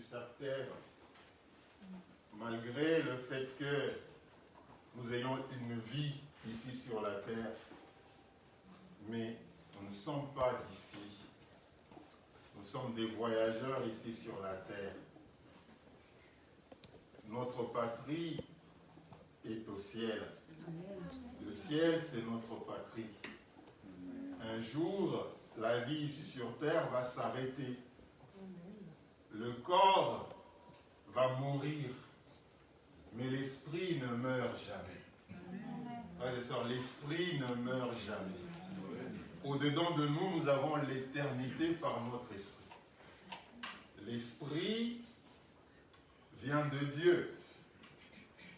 cette terre, malgré le fait que nous ayons une vie ici sur la terre, mais nous ne sommes pas d'ici. Nous sommes des voyageurs ici sur la terre. Notre patrie est au ciel. Le ciel, c'est notre patrie. Un jour, la vie ici sur terre va s'arrêter. Le corps va mourir, mais l'esprit ne meurt jamais. Frères et sœurs, l'esprit ne meurt jamais. Au-dedans de nous, nous avons l'éternité par notre esprit. L'esprit vient de Dieu.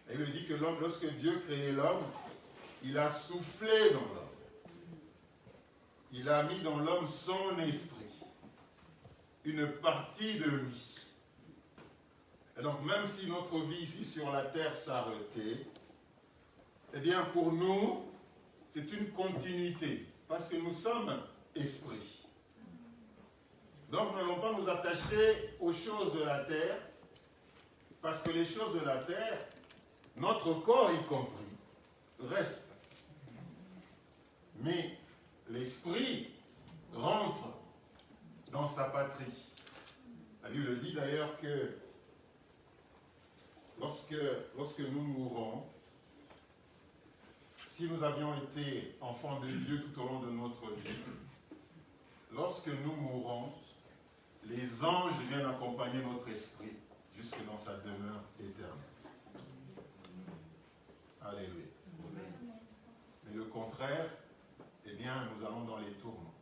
Et il dit que l'homme, lorsque Dieu créait l'homme, il a soufflé dans l'homme. Il a mis dans l'homme son esprit, une partie de lui. Et donc, même si notre vie ici sur la terre s'arrêtait, eh bien, pour nous, c'est une continuité, parce que nous sommes esprits. Donc, nous n'allons pas nous attacher aux choses de la terre, parce que les choses de la terre, notre corps y compris, reste. Mais l'esprit rentre dans sa patrie. La Bible dit d'ailleurs que lorsque nous mourons, si nous avions été enfants de Dieu tout au long de notre vie, lorsque nous mourons, les anges viennent accompagner notre esprit jusque dans sa demeure éternelle. Alléluia. Mais le contraire, eh bien, nous allons dans les tourments.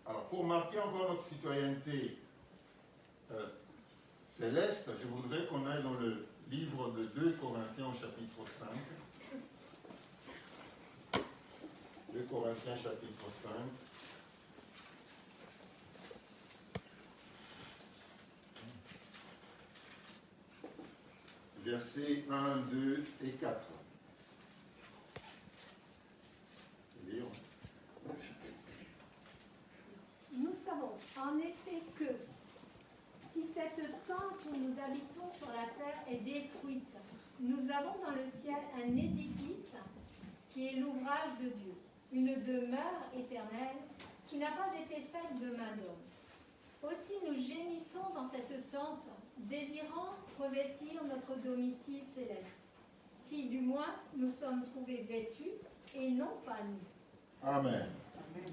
Alors, pour marquer encore notre citoyenneté céleste, je voudrais qu'on aille dans le livre de 2 Corinthiens au chapitre 5. 2 Corinthiens chapitre 5. Versets 1, 2 et 4. Nous savons en effet que si cette tente où nous habitons sur la terre est détruite, nous avons dans le ciel un édifice qui est l'ouvrage de Dieu, une demeure éternelle qui n'a pas été faite de main d'homme. Aussi nous gémissons dans cette tente, désirant revêtir notre domicile céleste, si du moins nous sommes trouvés vêtus et non pas nus. Amen.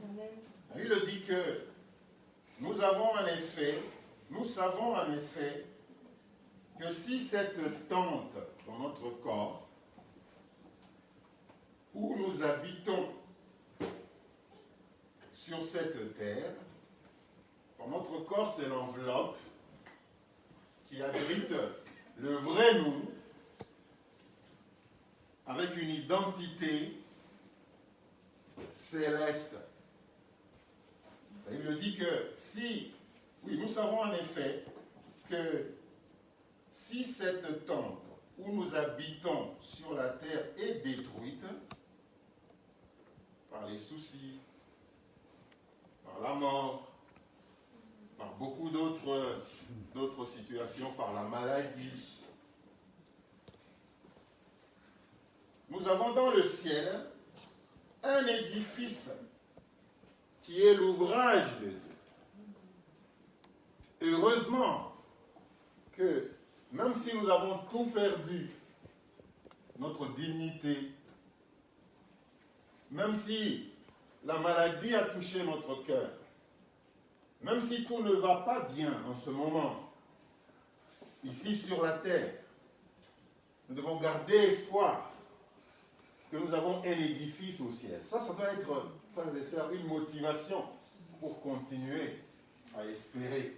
Amen. Il dit que nous savons en effet que si cette tente dans notre corps, où nous habitons sur cette terre, dans notre corps c'est l'enveloppe qui abrite le vrai nous, avec une identité céleste. Il dit que nous savons en effet que si cette tente où nous habitons sur la terre est détruite par les soucis, par la mort, par beaucoup d'autres situations, par la maladie, nous avons dans le ciel un édifice qui est l'ouvrage de Dieu. Heureusement que même si nous avons tout perdu, notre dignité, même si la maladie a touché notre cœur, même si tout ne va pas bien en ce moment, ici sur la terre, nous devons garder espoir que nous avons un édifice au ciel. Ça doit être, frères et sœurs, une motivation pour continuer à espérer,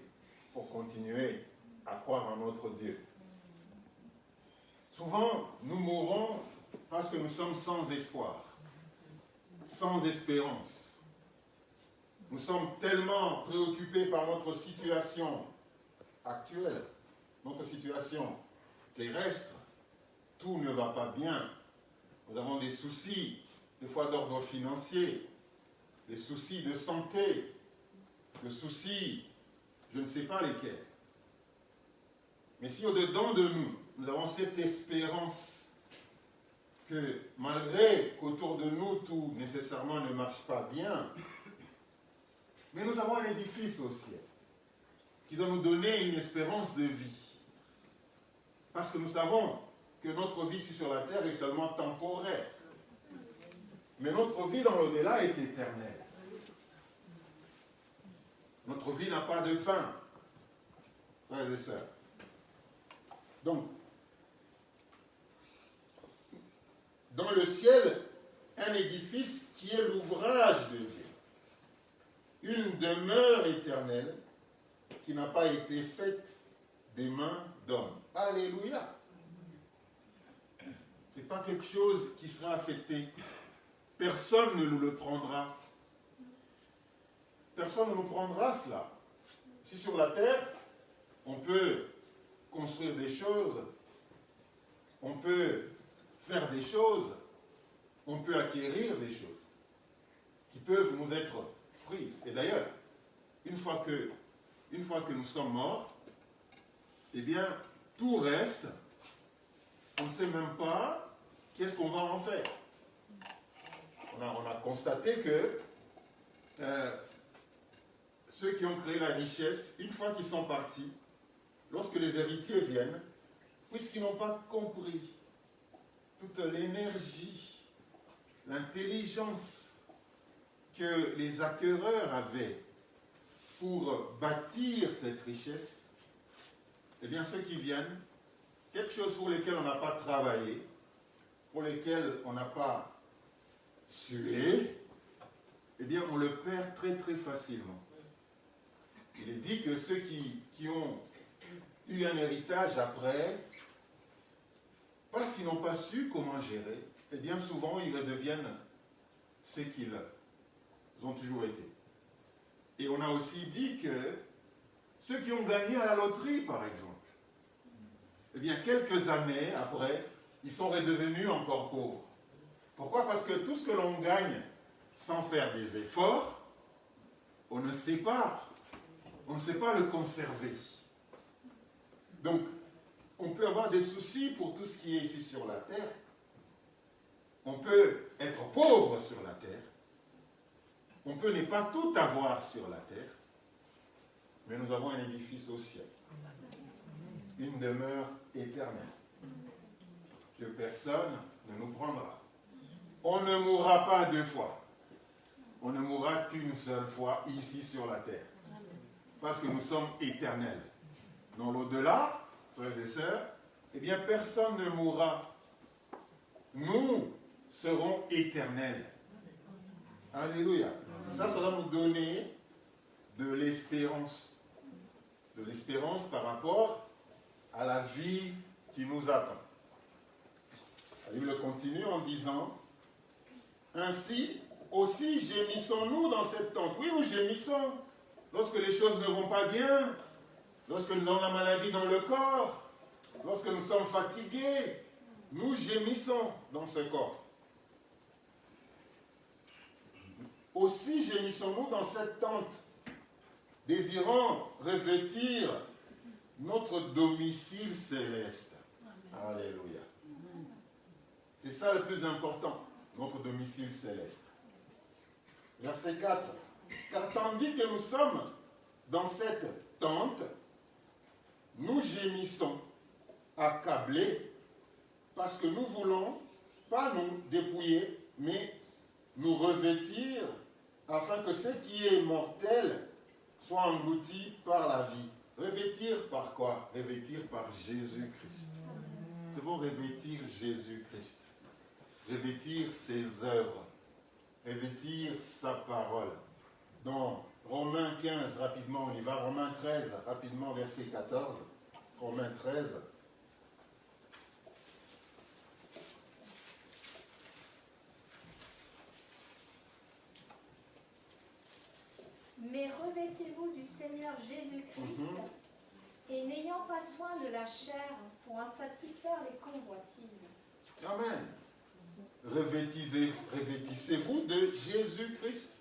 pour continuer à croire en notre Dieu. Souvent, nous mourons parce que nous sommes sans espoir, sans espérance. Nous sommes tellement préoccupés par notre situation actuelle, notre situation terrestre. Tout ne va pas bien. Nous avons des soucis, des fois d'ordre financier, des soucis de santé, des soucis, je ne sais pas lesquels. Mais si au-dedans de nous, nous avons cette espérance que malgré qu'autour de nous tout nécessairement ne marche pas bien, mais nous avons un édifice au ciel qui doit nous donner une espérance de vie. Parce que nous savons que notre vie ici sur la terre est seulement temporaire. Mais notre vie dans l'au-delà est éternelle. Notre vie n'a pas de fin, frères et sœurs. Donc, dans le ciel, un édifice qui est l'ouvrage de Dieu. Une demeure éternelle qui n'a pas été faite des mains d'hommes. Alléluia! Ce n'est pas quelque chose qui sera affecté. Personne ne nous le prendra. Personne ne nous prendra cela. Si sur la terre, on peut construire des choses, on peut faire des choses, on peut acquérir des choses qui peuvent nous être prises. Et d'ailleurs, une fois que nous sommes morts, eh bien, tout reste. On ne sait même pas qu'est-ce qu'on va en faire. On a constaté que ceux qui ont créé la richesse, une fois qu'ils sont partis, lorsque les héritiers viennent, puisqu'ils n'ont pas compris toute l'énergie, l'intelligence que les acquéreurs avaient pour bâtir cette richesse, eh bien ceux qui viennent, quelque chose pour lesquels on n'a pas travaillé, pour lesquels on n'a pas sué, eh bien on le perd très très facilement. Il est dit que ceux qui ont eu un héritage après, parce qu'ils n'ont pas su comment gérer, et bien souvent ils redeviennent ce qu'ils ont toujours été. Et on a aussi dit que ceux qui ont gagné à la loterie, par exemple, eh bien quelques années après, ils sont redevenus encore pauvres. Pourquoi? Parce que tout ce que l'on gagne sans faire des efforts, on ne sait pas le conserver. Donc, on peut avoir des soucis pour tout ce qui est ici sur la terre. On peut être pauvre sur la terre. On peut ne pas tout avoir sur la terre. Mais nous avons un édifice au ciel. Une demeure éternelle. Que personne ne nous prendra. On ne mourra pas deux fois. On ne mourra qu'une seule fois ici sur la terre. Parce que nous sommes éternels. Dans l'au-delà, frères et sœurs, eh bien personne ne mourra. Nous serons éternels. Alléluia. Ça va nous donner de l'espérance. De l'espérance par rapport à la vie qui nous attend. La Bible continue en disant: ainsi aussi gémissons-nous dans cette tente. Oui, nous gémissons lorsque les choses ne vont pas bien, lorsque nous avons la maladie dans le corps, lorsque nous sommes fatigués, nous gémissons dans ce corps. Aussi gémissons-nous dans cette tente, désirant revêtir notre domicile céleste. Alléluia. C'est ça le plus important, notre domicile céleste. Verset 4. Car tandis que nous sommes dans cette tente, nous gémissons, accablés, parce que nous voulons pas nous dépouiller, mais nous revêtir, afin que ce qui est mortel soit englouti par la vie. Revêtir par quoi? Revêtir par Jésus-Christ. Nous devons revêtir Jésus-Christ. Revêtir ses œuvres. Revêtir sa parole. Dans Romains 15, rapidement on y va. Romains 13, rapidement, verset 14. Romains 13. Mais revêtez-vous du Seigneur Jésus-Christ, et n'ayant pas soin de la chair pour en satisfaire les convoitises. Amen. Revêtissez-vous de Jésus-Christ.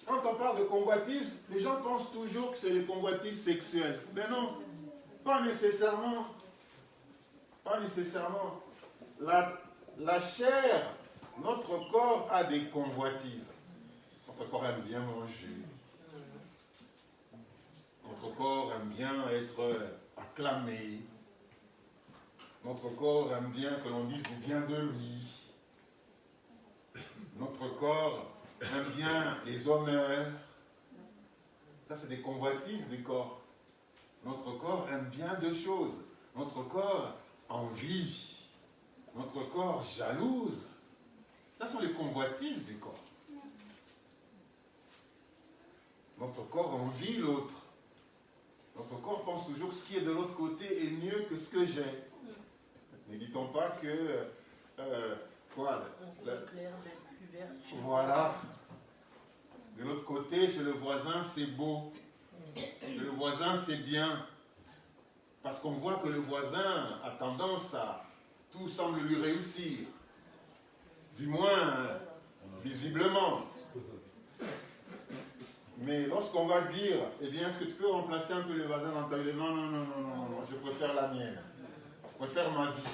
Quand on parle de convoitise, les gens pensent toujours que c'est les convoitises sexuelles. Mais non. Pas nécessairement. Pas nécessairement. La chair, notre corps a des convoitises. Notre corps aime bien manger. Notre corps aime bien être acclamé. Notre corps aime bien que l'on dise du bien de lui. Notre corps aime bien les honneurs. Ça, c'est des convoitises du corps. Notre corps aime bien deux choses. Notre corps envie. Notre corps jalouse. Ça sont les convoitises du corps. Notre corps envie l'autre. Notre corps pense toujours que ce qui est de l'autre côté est mieux que ce que j'ai. Ne dit-on pas que... voilà. De l'autre côté, chez le voisin, c'est beau. Chez le voisin, c'est bien. Parce qu'on voit que le voisin a tendance à... Tout semble lui réussir. Du moins, visiblement. Mais lorsqu'on va dire, eh bien, est-ce que tu peux remplacer un peu le voisin dans ta vie? Non, non, non, non, non, non, je préfère la mienne. Je préfère ma vie.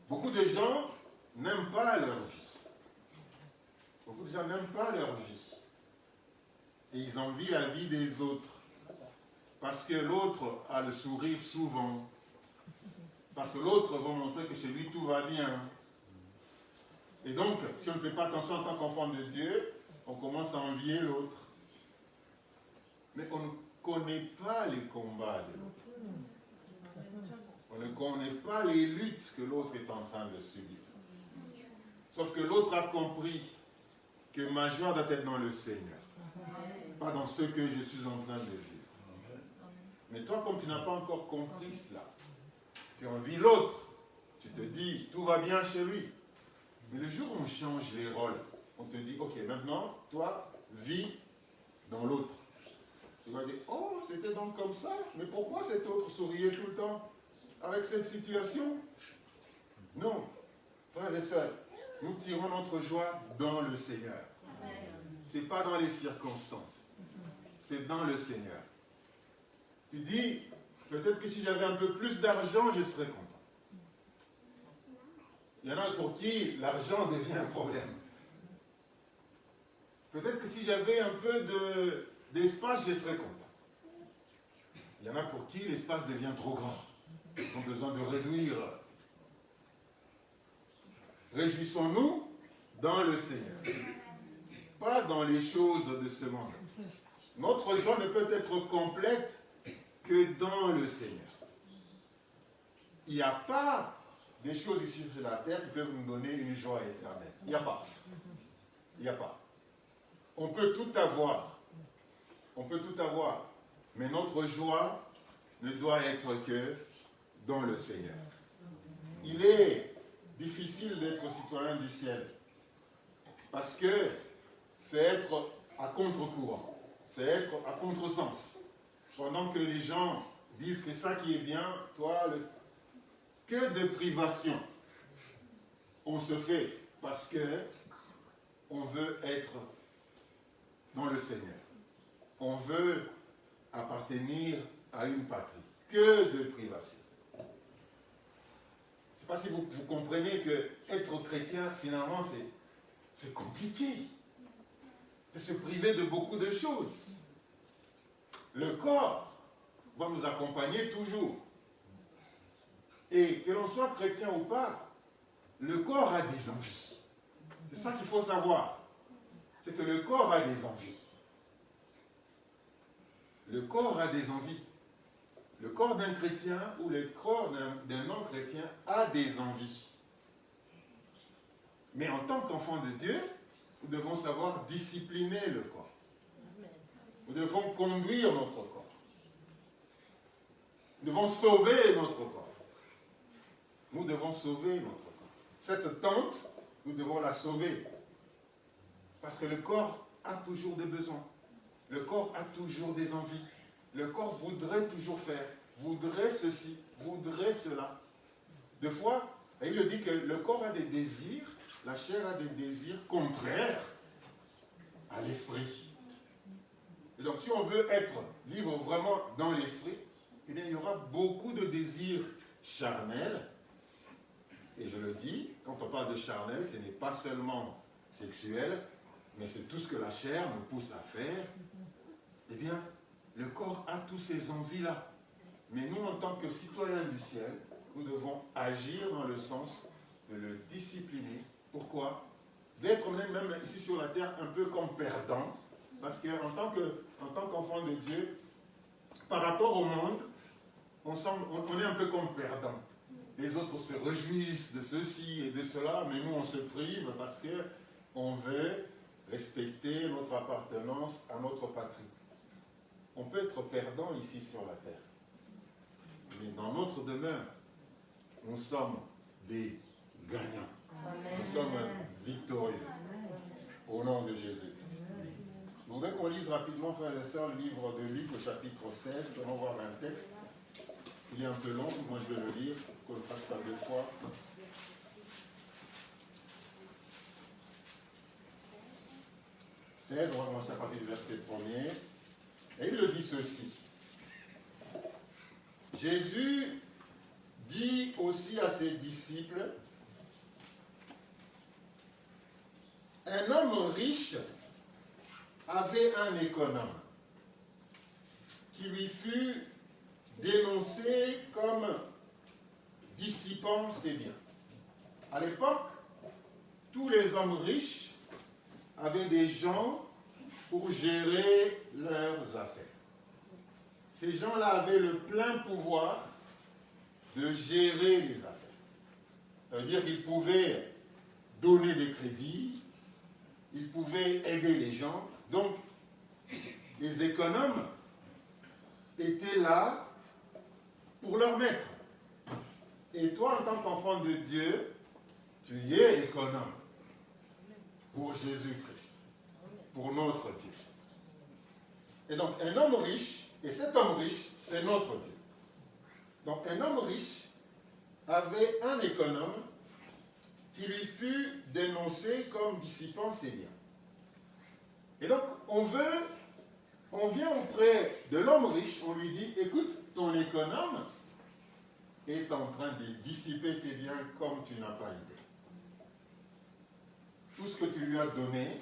Beaucoup de gens n'aiment pas leur vie. Beaucoup de gens n'aiment pas leur vie. Et ils envient la vie des autres. Parce que l'autre a le sourire souvent. Parce que l'autre va montrer que chez lui tout va bien. Et donc, si on ne fait pas attention en tant qu'enfant de Dieu, on commence à envier l'autre. Mais on ne connaît pas les combats de l'autre. On ne connaît pas les luttes que l'autre est en train de subir. Sauf que l'autre a compris que ma joie doit être dans le Seigneur, pas dans ce que je suis en train de vivre. Mais toi, comme tu n'as pas encore compris cela, tu envies l'autre, tu te dis, tout va bien chez lui. Mais le jour où on change les rôles, on te dit, ok, maintenant, toi, vis dans l'autre. Tu vas dire, oh, c'était donc comme ça, mais pourquoi cet autre souriait tout le temps avec cette situation? Non, frères et sœurs, nous tirons notre joie dans le Seigneur. Ce n'est pas dans les circonstances, c'est dans le Seigneur. Tu dis, peut-être que si j'avais un peu plus d'argent, je serais content. Il y en a pour qui l'argent devient un problème. Peut-être que si j'avais un peu d'espace, je serais content. Il y en a pour qui l'espace devient trop grand. Ils ont besoin de réduire. Réjouissons-nous dans le Seigneur. Pas dans les choses de ce monde. Notre joie ne peut être complète que dans le Seigneur. Il n'y a pas des choses ici sur la terre qui peuvent nous donner une joie éternelle. Il n'y a pas. Il n'y a pas. On peut tout avoir. On peut tout avoir. Mais notre joie ne doit être que dans le Seigneur. Il est difficile d'être citoyen du ciel. Parce que c'est être à contre-courant. C'est être à contre-sens. Pendant que les gens disent que ça qui est bien, toi, que de privation on se fait parce que on veut être dans le Seigneur. On veut appartenir à une patrie. Que de privation. Je ne sais pas si vous comprenez que être chrétien, finalement, c'est compliqué. C'est se priver de beaucoup de choses. Le corps va nous accompagner toujours. Et que l'on soit chrétien ou pas, le corps a des envies. C'est ça qu'il faut savoir. C'est que le corps a des envies. Le corps a des envies. Le corps d'un chrétien ou le corps d'un non-chrétien a des envies. Mais en tant qu'enfant de Dieu, nous devons savoir discipliner le corps. Nous devons conduire notre corps. Nous devons sauver notre corps. Nous devons sauver notre corps. Cette tente, nous devons la sauver. Parce que le corps a toujours des besoins. Le corps a toujours des envies. Le corps voudrait toujours faire, voudrait ceci, voudrait cela. Des fois, il le dit que le corps a des désirs, la chair a des désirs contraires à l'esprit. Et donc, si on veut vivre vraiment dans l'esprit, eh bien, il y aura beaucoup de désirs charnels. Et je le dis, quand on parle de charnel, ce n'est pas seulement sexuel, mais c'est tout ce que la chair nous pousse à faire. Eh bien, le corps a tous ces envies-là. Mais nous, en tant que citoyens du ciel, nous devons agir dans le sens de le discipliner. Pourquoi? D'être même ici sur la terre un peu comme perdant. Parce qu'en tant qu'enfant de Dieu, par rapport au monde, on est un peu comme perdant. Les autres se réjouissent de ceci et de cela, mais nous on se prive parce qu'on veut respecter notre appartenance à notre patrie. On peut être perdant ici sur la terre. Mais dans notre demeure, nous sommes des gagnants. Amen. Nous sommes victorieux. Amen. Au nom de Jésus-Christ. Je voudrais qu'on lise rapidement, frères et sœurs, le livre de Luc au chapitre 16. Nous allons voir un texte. Il est un peu long, moi je vais le lire, qu'on ne le fasse pas deux fois. On va commencer à partir du verset 1er. Et il le dit ceci. Jésus dit aussi à ses disciples, un homme riche avait un économe qui lui fut dénoncé comme dissipant ses biens. À l'époque, tous les hommes riches avaient des gens pour gérer leurs affaires. Ces gens-là avaient le plein pouvoir de gérer les affaires. Ça veut dire qu'ils pouvaient donner des crédits, ils pouvaient aider les gens. Donc, les économes étaient là pour leur maître. Et toi, en tant qu'enfant de Dieu, tu y es économe pour Jésus-Christ, pour notre Dieu. Et donc, un homme riche, et cet homme riche, c'est notre Dieu. Donc, un homme riche avait un économe qui lui fut dénoncé comme dissipant ses biens. Et donc, on vient auprès de l'homme riche, on lui dit, écoute, ton économe est en train de dissiper tes biens comme tu n'as pas idée. Tout ce que tu lui as donné,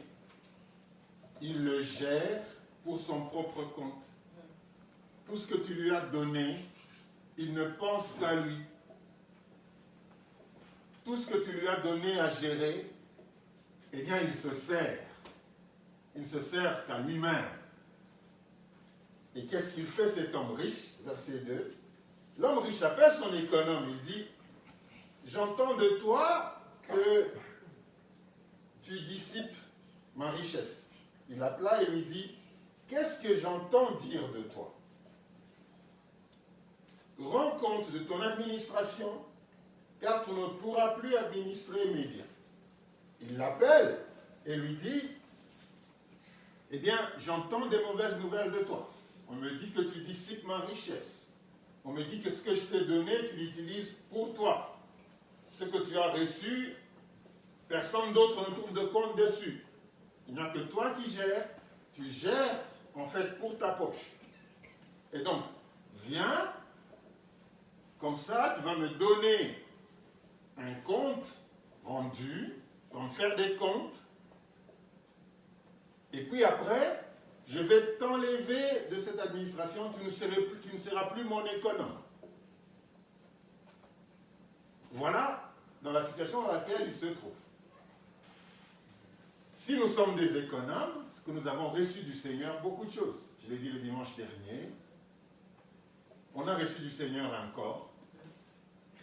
il le gère pour son propre compte. Tout ce que tu lui as donné, il ne pense qu'à lui. Tout ce que tu lui as donné à gérer, eh bien, il se sert. Il ne se sert qu'à lui-même. Et qu'est-ce qu'il fait cet homme riche? Verset 2. L'homme riche appelle son économe. Il dit, j'entends de toi que tu dissipes ma richesse. Il l'appela et lui dit, qu'est-ce que j'entends dire de toi? Rends compte de ton administration, car tu ne pourras plus administrer mes biens. Il l'appelle et lui dit, eh bien, j'entends des mauvaises nouvelles de toi. On me dit que tu dissipes ma richesse. On me dit que ce que je t'ai donné, tu l'utilises pour toi. Ce que tu as reçu, personne d'autre ne trouve de compte dessus. Il n'y a que toi qui gères. Tu gères, en fait, pour ta poche. Et donc, viens, comme ça, tu vas me donner un compte rendu, tu vas me faire des comptes, et puis après, je vais t'enlever de cette administration, tu ne seras plus mon économe. Voilà dans la situation dans laquelle il se trouve. Si nous sommes des économes, ce que nous avons reçu du Seigneur, beaucoup de choses. Je l'ai dit le dimanche dernier. On a reçu du Seigneur un corps.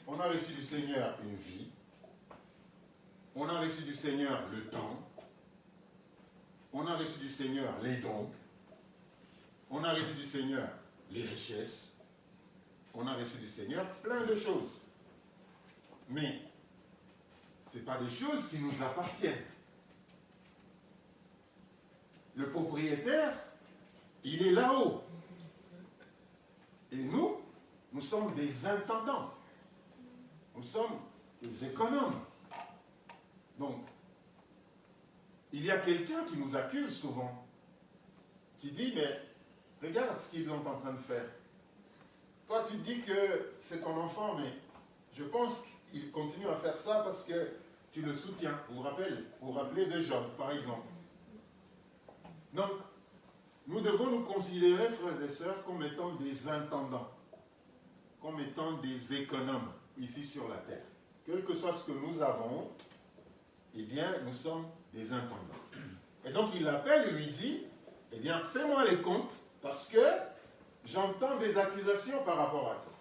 On a reçu du Seigneur une vie. On a reçu du Seigneur le temps. On a reçu du Seigneur les dons. On a reçu du Seigneur les richesses. On a reçu du Seigneur plein de choses. Mais ce n'est pas des choses qui nous appartiennent. Le propriétaire, il est là-haut. Et nous sommes des intendants. Nous sommes des économes. Donc, il y a quelqu'un qui nous accuse souvent, qui dit, mais regarde ce qu'ils sont en train de faire. Toi, toi, tu dis que c'est ton enfant, mais je pense qu'il continue à faire ça parce que tu le soutiens. Vous vous rappelez de Job, par exemple. Donc, nous devons nous considérer, frères et sœurs, comme étant des intendants, comme étant des économes ici sur la terre. Quel que soit ce que nous avons, eh bien, nous sommes des intendants. Et donc, il l'appelle et lui dit, eh bien, fais-moi les comptes, parce que j'entends des accusations par rapport à toi.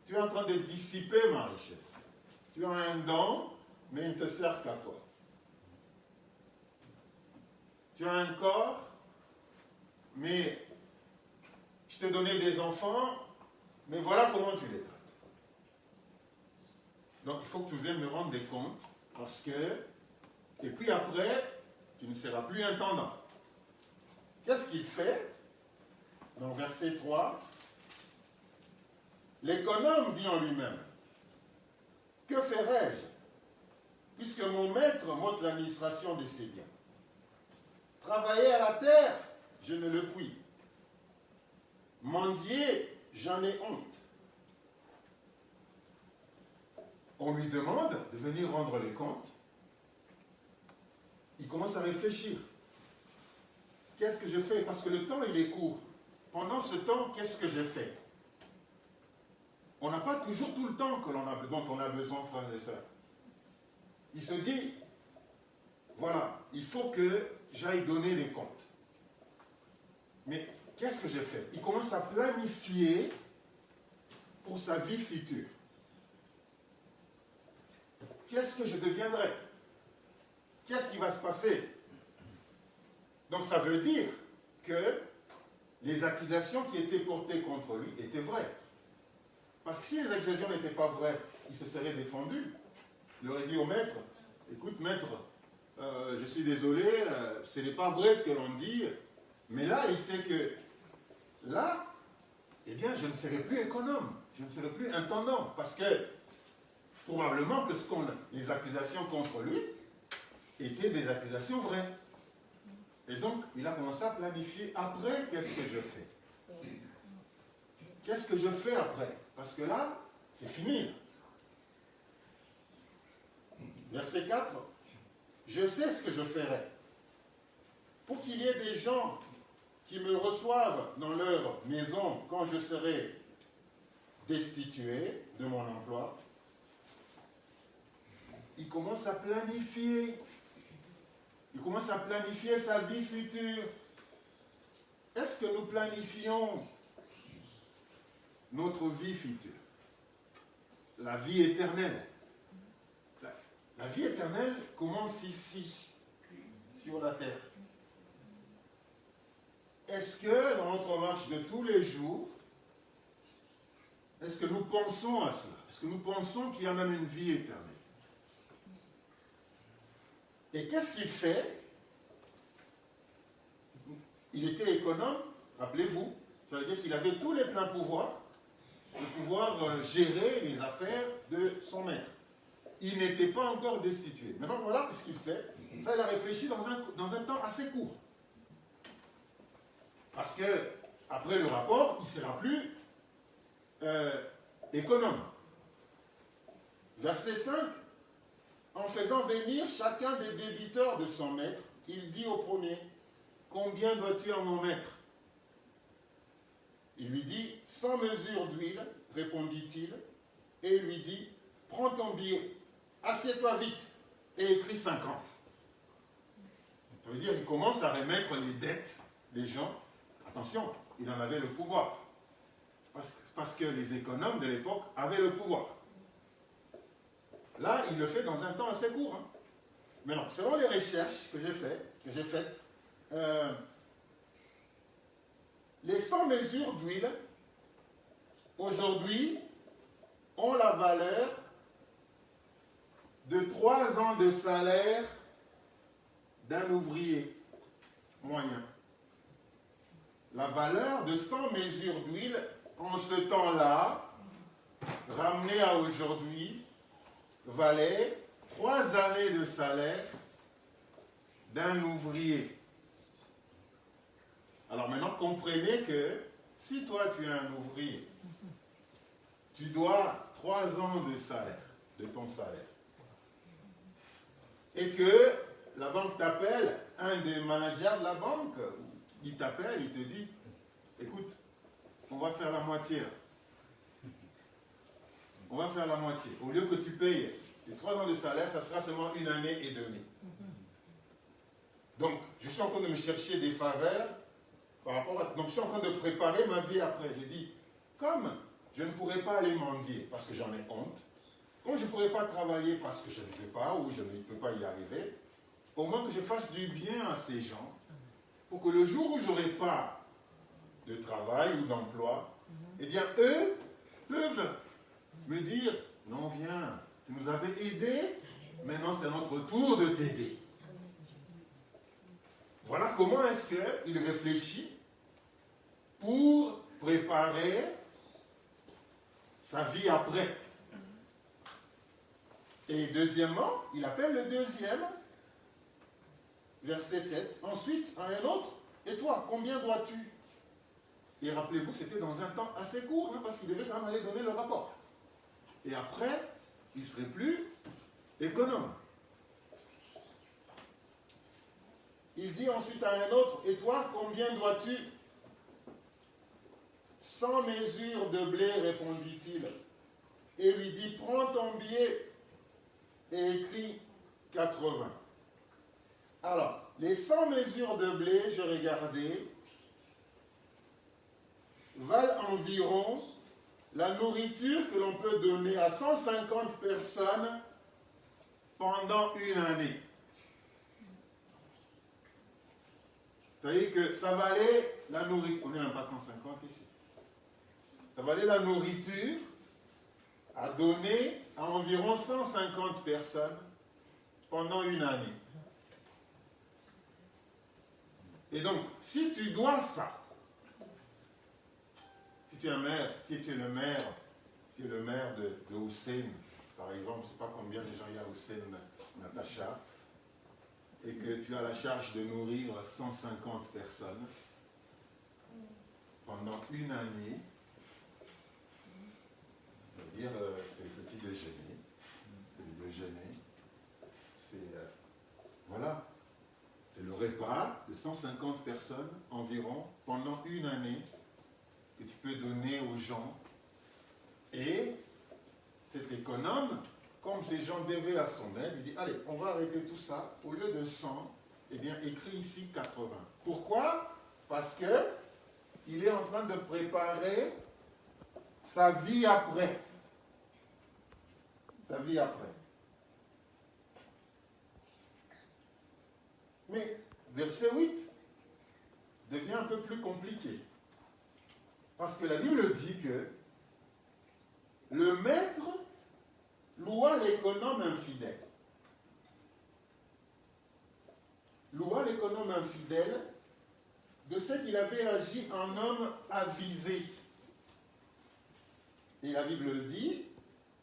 Tu es en train de dissiper ma richesse. Tu as un don, mais il ne te sert qu'à toi. Tu as un corps, mais je t'ai donné des enfants, mais voilà comment tu les traites. Donc il faut que tu viennes me rendre des comptes, parce que, et puis après, tu ne seras plus intendant. Qu'est-ce qu'il fait? Dans le verset 3, l'économe dit en lui-même, que ferai-je, puisque mon maître m'ôte l'administration de ses biens? Travailler à la terre, je ne le puis. Mendier, j'en ai honte. On lui demande de venir rendre les comptes. Il commence à réfléchir. Qu'est-ce que je fais? Parce que le temps, il est court. Pendant ce temps, qu'est-ce que je fais? On n'a pas toujours tout le temps dont on a besoin, frères et sœurs. Il se dit, voilà, il faut que j'aille donner les comptes. Mais qu'est-ce que je fais? Il commence à planifier pour sa vie future. Qu'est-ce que je deviendrai? Qu'est-ce qui va se passer? Donc ça veut dire que les accusations qui étaient portées contre lui étaient vraies. Parce que si les accusations n'étaient pas vraies, il se serait défendu. Il aurait dit au maître, écoute maître, je suis désolé, ce n'est pas vrai ce que l'on dit, mais là il sait que là, eh bien je ne serai plus économe, je ne serai plus intendant, parce que probablement que les accusations contre lui étaient des accusations vraies. Et donc, il a commencé à planifier après, qu'est-ce que je fais? Qu'est-ce que je fais après? Parce que là, c'est fini. Verset 4, je sais ce que je ferai. Pour qu'il y ait des gens qui me reçoivent dans leur maison quand je serai destitué de mon emploi, il commence à planifier. Il commence à planifier sa vie future. Est-ce que nous planifions notre vie future? La vie éternelle. La vie éternelle commence ici, sur la terre. Est-ce que dans notre marche de tous les jours, est-ce que nous pensons à cela? Est-ce que nous pensons qu'il y a même une vie éternelle? Et qu'est-ce qu'il fait? Il était économe, rappelez-vous, ça veut dire qu'il avait tous les pleins pouvoirs de pouvoir gérer les affaires de son maître. Il n'était pas encore destitué. Maintenant, voilà ce qu'il fait. Ça, il a réfléchi dans un temps assez court. Parce que, après le rapport, il ne sera plus économe. Verset 5. En faisant venir chacun des débiteurs de son maître, il dit au premier, combien dois-tu à mon maître? Il lui dit, 100 mesures d'huile, répondit-il, et il lui dit, prends ton billet, assieds-toi vite, et écris 50. Ça veut dire qu'il commence à remettre les dettes des gens. Attention, il en avait le pouvoir. Parce que les économes de l'époque avaient le pouvoir. Là, il le fait dans un temps assez court. Hein. Mais non, selon les recherches que j'ai faites, les 100 mesures d'huile, aujourd'hui, ont la valeur de 3 ans de salaire d'un ouvrier moyen. La valeur de 100 mesures d'huile, en ce temps-là, ramenée à aujourd'hui, valait 3 années de salaire d'un ouvrier. Alors maintenant, comprenez que si toi tu es un ouvrier tu dois 3 ans de salaire, de ton salaire. Et que la banque t'appelle, un des managers de la banque, il t'appelle, il te dit, écoute, on va faire la moitié. On va faire la moitié. Au lieu que tu payes les 3 ans de salaire, ça sera seulement 1 année et demie. Donc, je suis en train de me chercher des faveurs par rapport à... Donc, je suis en train de préparer ma vie après. J'ai dit, comme je ne pourrais pas aller mendier parce que j'en ai honte, comme je ne pourrais pas travailler parce que je ne veux pas ou je ne peux pas y arriver, au moins que je fasse du bien à ces gens pour que le jour où je n'aurai pas de travail ou d'emploi, eh bien, eux peuvent me dire, non, viens, tu nous avais aidés, maintenant c'est notre tour de t'aider. Voilà comment est-ce qu'il réfléchit pour préparer sa vie après. Et deuxièmement, il appelle le deuxième, verset 7, ensuite à un autre, et toi, combien dois-tu? Et rappelez-vous que c'était dans un temps assez court, hein, parce qu'il devait quand même aller donner le rapport. Et après, il ne serait plus économe. Il dit ensuite à un autre, et toi, combien dois-tu? 100 mesures de blé, répondit-il. Et lui dit, prends ton billet et écris 80. Alors, les 100 mesures de blé, je regardais, valent environ la nourriture que l'on peut donner à 150 personnes pendant 1 année. C'est-à-dire que ça valait la nourriture, on n'est même pas 150 ici, ça valait la nourriture à donner à environ 150 personnes pendant 1 année. Et donc, si tu dois ça, si tu es le maire de Hussein, par exemple, je ne sais pas combien de gens il y a à Hussein, Natacha, et que tu as la charge de nourrir 150 personnes pendant 1 année, c'est-à-dire c'est le petit déjeuner, voilà, c'est le repas de 150 personnes environ pendant 1 année que tu peux donner aux gens. Et cet économe, comme ces gens devaient à son aide, il dit, allez, on va arrêter tout ça, au lieu de 100, eh bien, écrit ici 80. Pourquoi? Parce que il est en train de préparer sa vie après. Sa vie après. Mais verset 8 devient un peu plus compliqué. Parce que la Bible dit que le maître loua l'économe infidèle. Loua l'économe infidèle de ce qu'il avait agi en homme avisé. Et la Bible dit,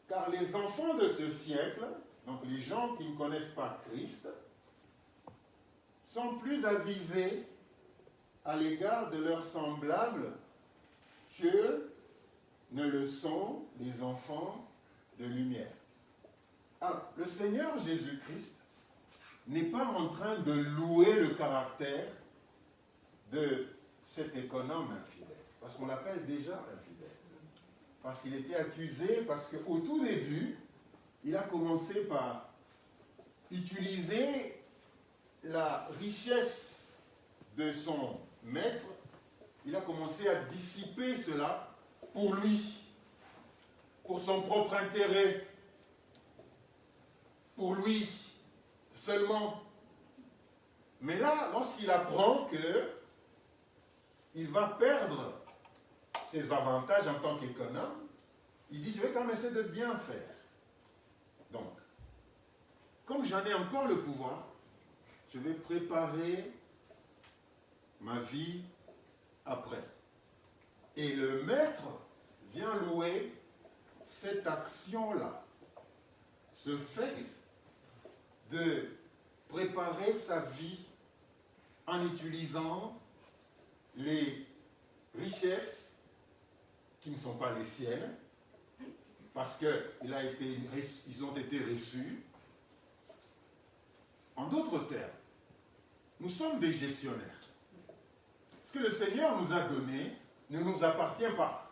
car les enfants de ce siècle, donc les gens qui ne connaissent pas Christ, sont plus avisés à l'égard de leurs semblables que ne le sont les enfants de lumière. Alors, le Seigneur Jésus-Christ n'est pas en train de louer le caractère de cet économe infidèle, parce qu'on l'appelle déjà infidèle. Parce qu'il était accusé, parce qu'au tout début, il a commencé par utiliser la richesse de son maître, il a commencé à dissiper cela pour lui, pour son propre intérêt, pour lui seulement. Mais là, lorsqu'il apprend qu'il va perdre ses avantages en tant qu'économe, il dit, je vais quand même essayer de bien faire. Donc, comme j'en ai encore le pouvoir, je vais préparer ma vie après. Et le maître vient louer cette action-là, ce fait de préparer sa vie en utilisant les richesses qui ne sont pas les siennes, parce qu'ils ont été reçus. En d'autres termes, nous sommes des gestionnaires. Ce que le Seigneur nous a donné ne nous appartient pas.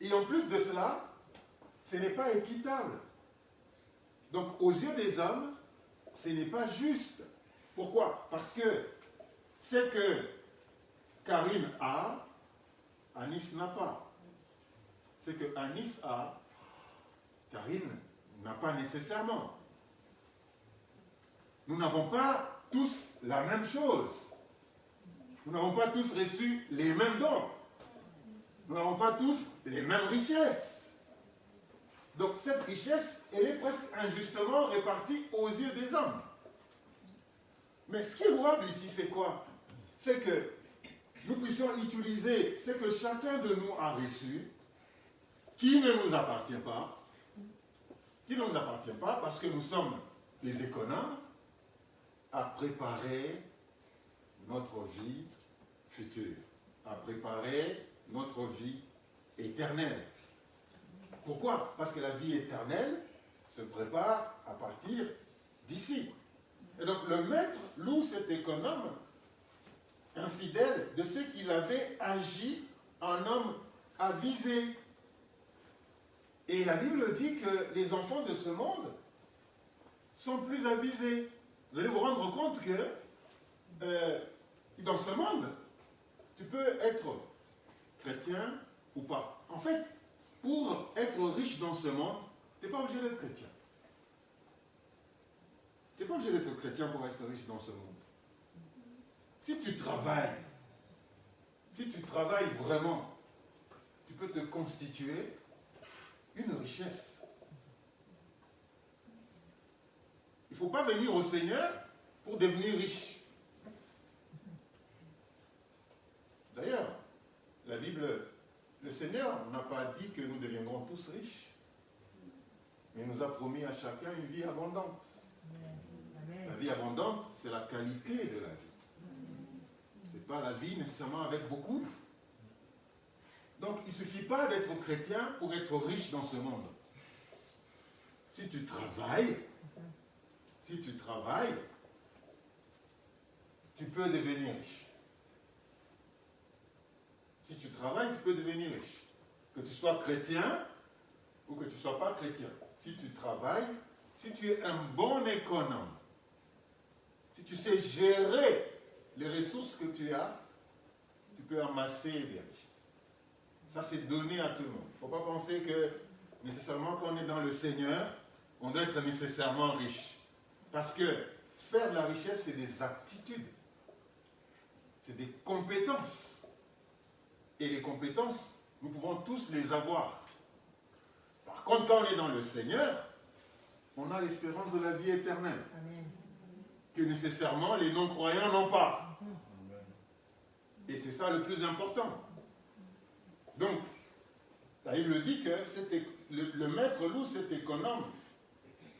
Et en plus de cela, ce n'est pas équitable. Donc, aux yeux des hommes, ce n'est pas juste. Pourquoi? Parce que c'est que Karine a, Anis n'a pas. C'est que Anis a, Karine n'a pas nécessairement. Nous n'avons pas tous la même chose. Nous n'avons pas tous reçu les mêmes dons. Nous n'avons pas tous les mêmes richesses. Donc cette richesse, elle est presque injustement répartie aux yeux des hommes. Mais ce qui est louable ici, c'est quoi? C'est que nous puissions utiliser ce que chacun de nous a reçu, qui ne nous appartient pas, parce que nous sommes des économes, à préparer notre vie future, à préparer notre vie éternelle. Pourquoi? Parce que la vie éternelle se prépare à partir d'ici. Et donc le maître loue cet économe infidèle de ce qu'il avait agi en homme avisé. Et la Bible dit que les enfants de ce monde sont plus avisés. Vous allez vous rendre compte que dans ce monde, tu peux être chrétien ou pas. En fait, pour être riche dans ce monde, tu n'es pas obligé d'être chrétien. Tu n'es pas obligé d'être chrétien pour être riche dans ce monde. Si tu travailles vraiment, tu peux te constituer une richesse. Il ne faut pas venir au Seigneur pour devenir riche. D'ailleurs, la Bible, le Seigneur n'a pas dit que nous deviendrons tous riches, mais il nous a promis à chacun une vie abondante. La vie abondante, c'est la qualité de la vie. Ce n'est pas la vie nécessairement avec beaucoup. Donc, il ne suffit pas d'être chrétien pour être riche dans ce monde. Si tu travailles, tu peux devenir riche. Si tu travailles, tu peux devenir riche. Que tu sois chrétien ou que tu ne sois pas chrétien. Si tu travailles, si tu es un bon économe, si tu sais gérer les ressources que tu as, tu peux amasser des richesses. Ça, c'est donné à tout le monde. Il ne faut pas penser que nécessairement quand on est dans le Seigneur, on doit être nécessairement riche. Parce que faire de la richesse, c'est des aptitudes. C'est des compétences. Et les compétences, nous pouvons tous les avoir. Par contre, quand on est dans le Seigneur, on a l'espérance de la vie éternelle. Amen. Que nécessairement les non-croyants n'ont pas. Amen. Et c'est ça le plus important. Donc, là, il le dit que le maître loue cet économe.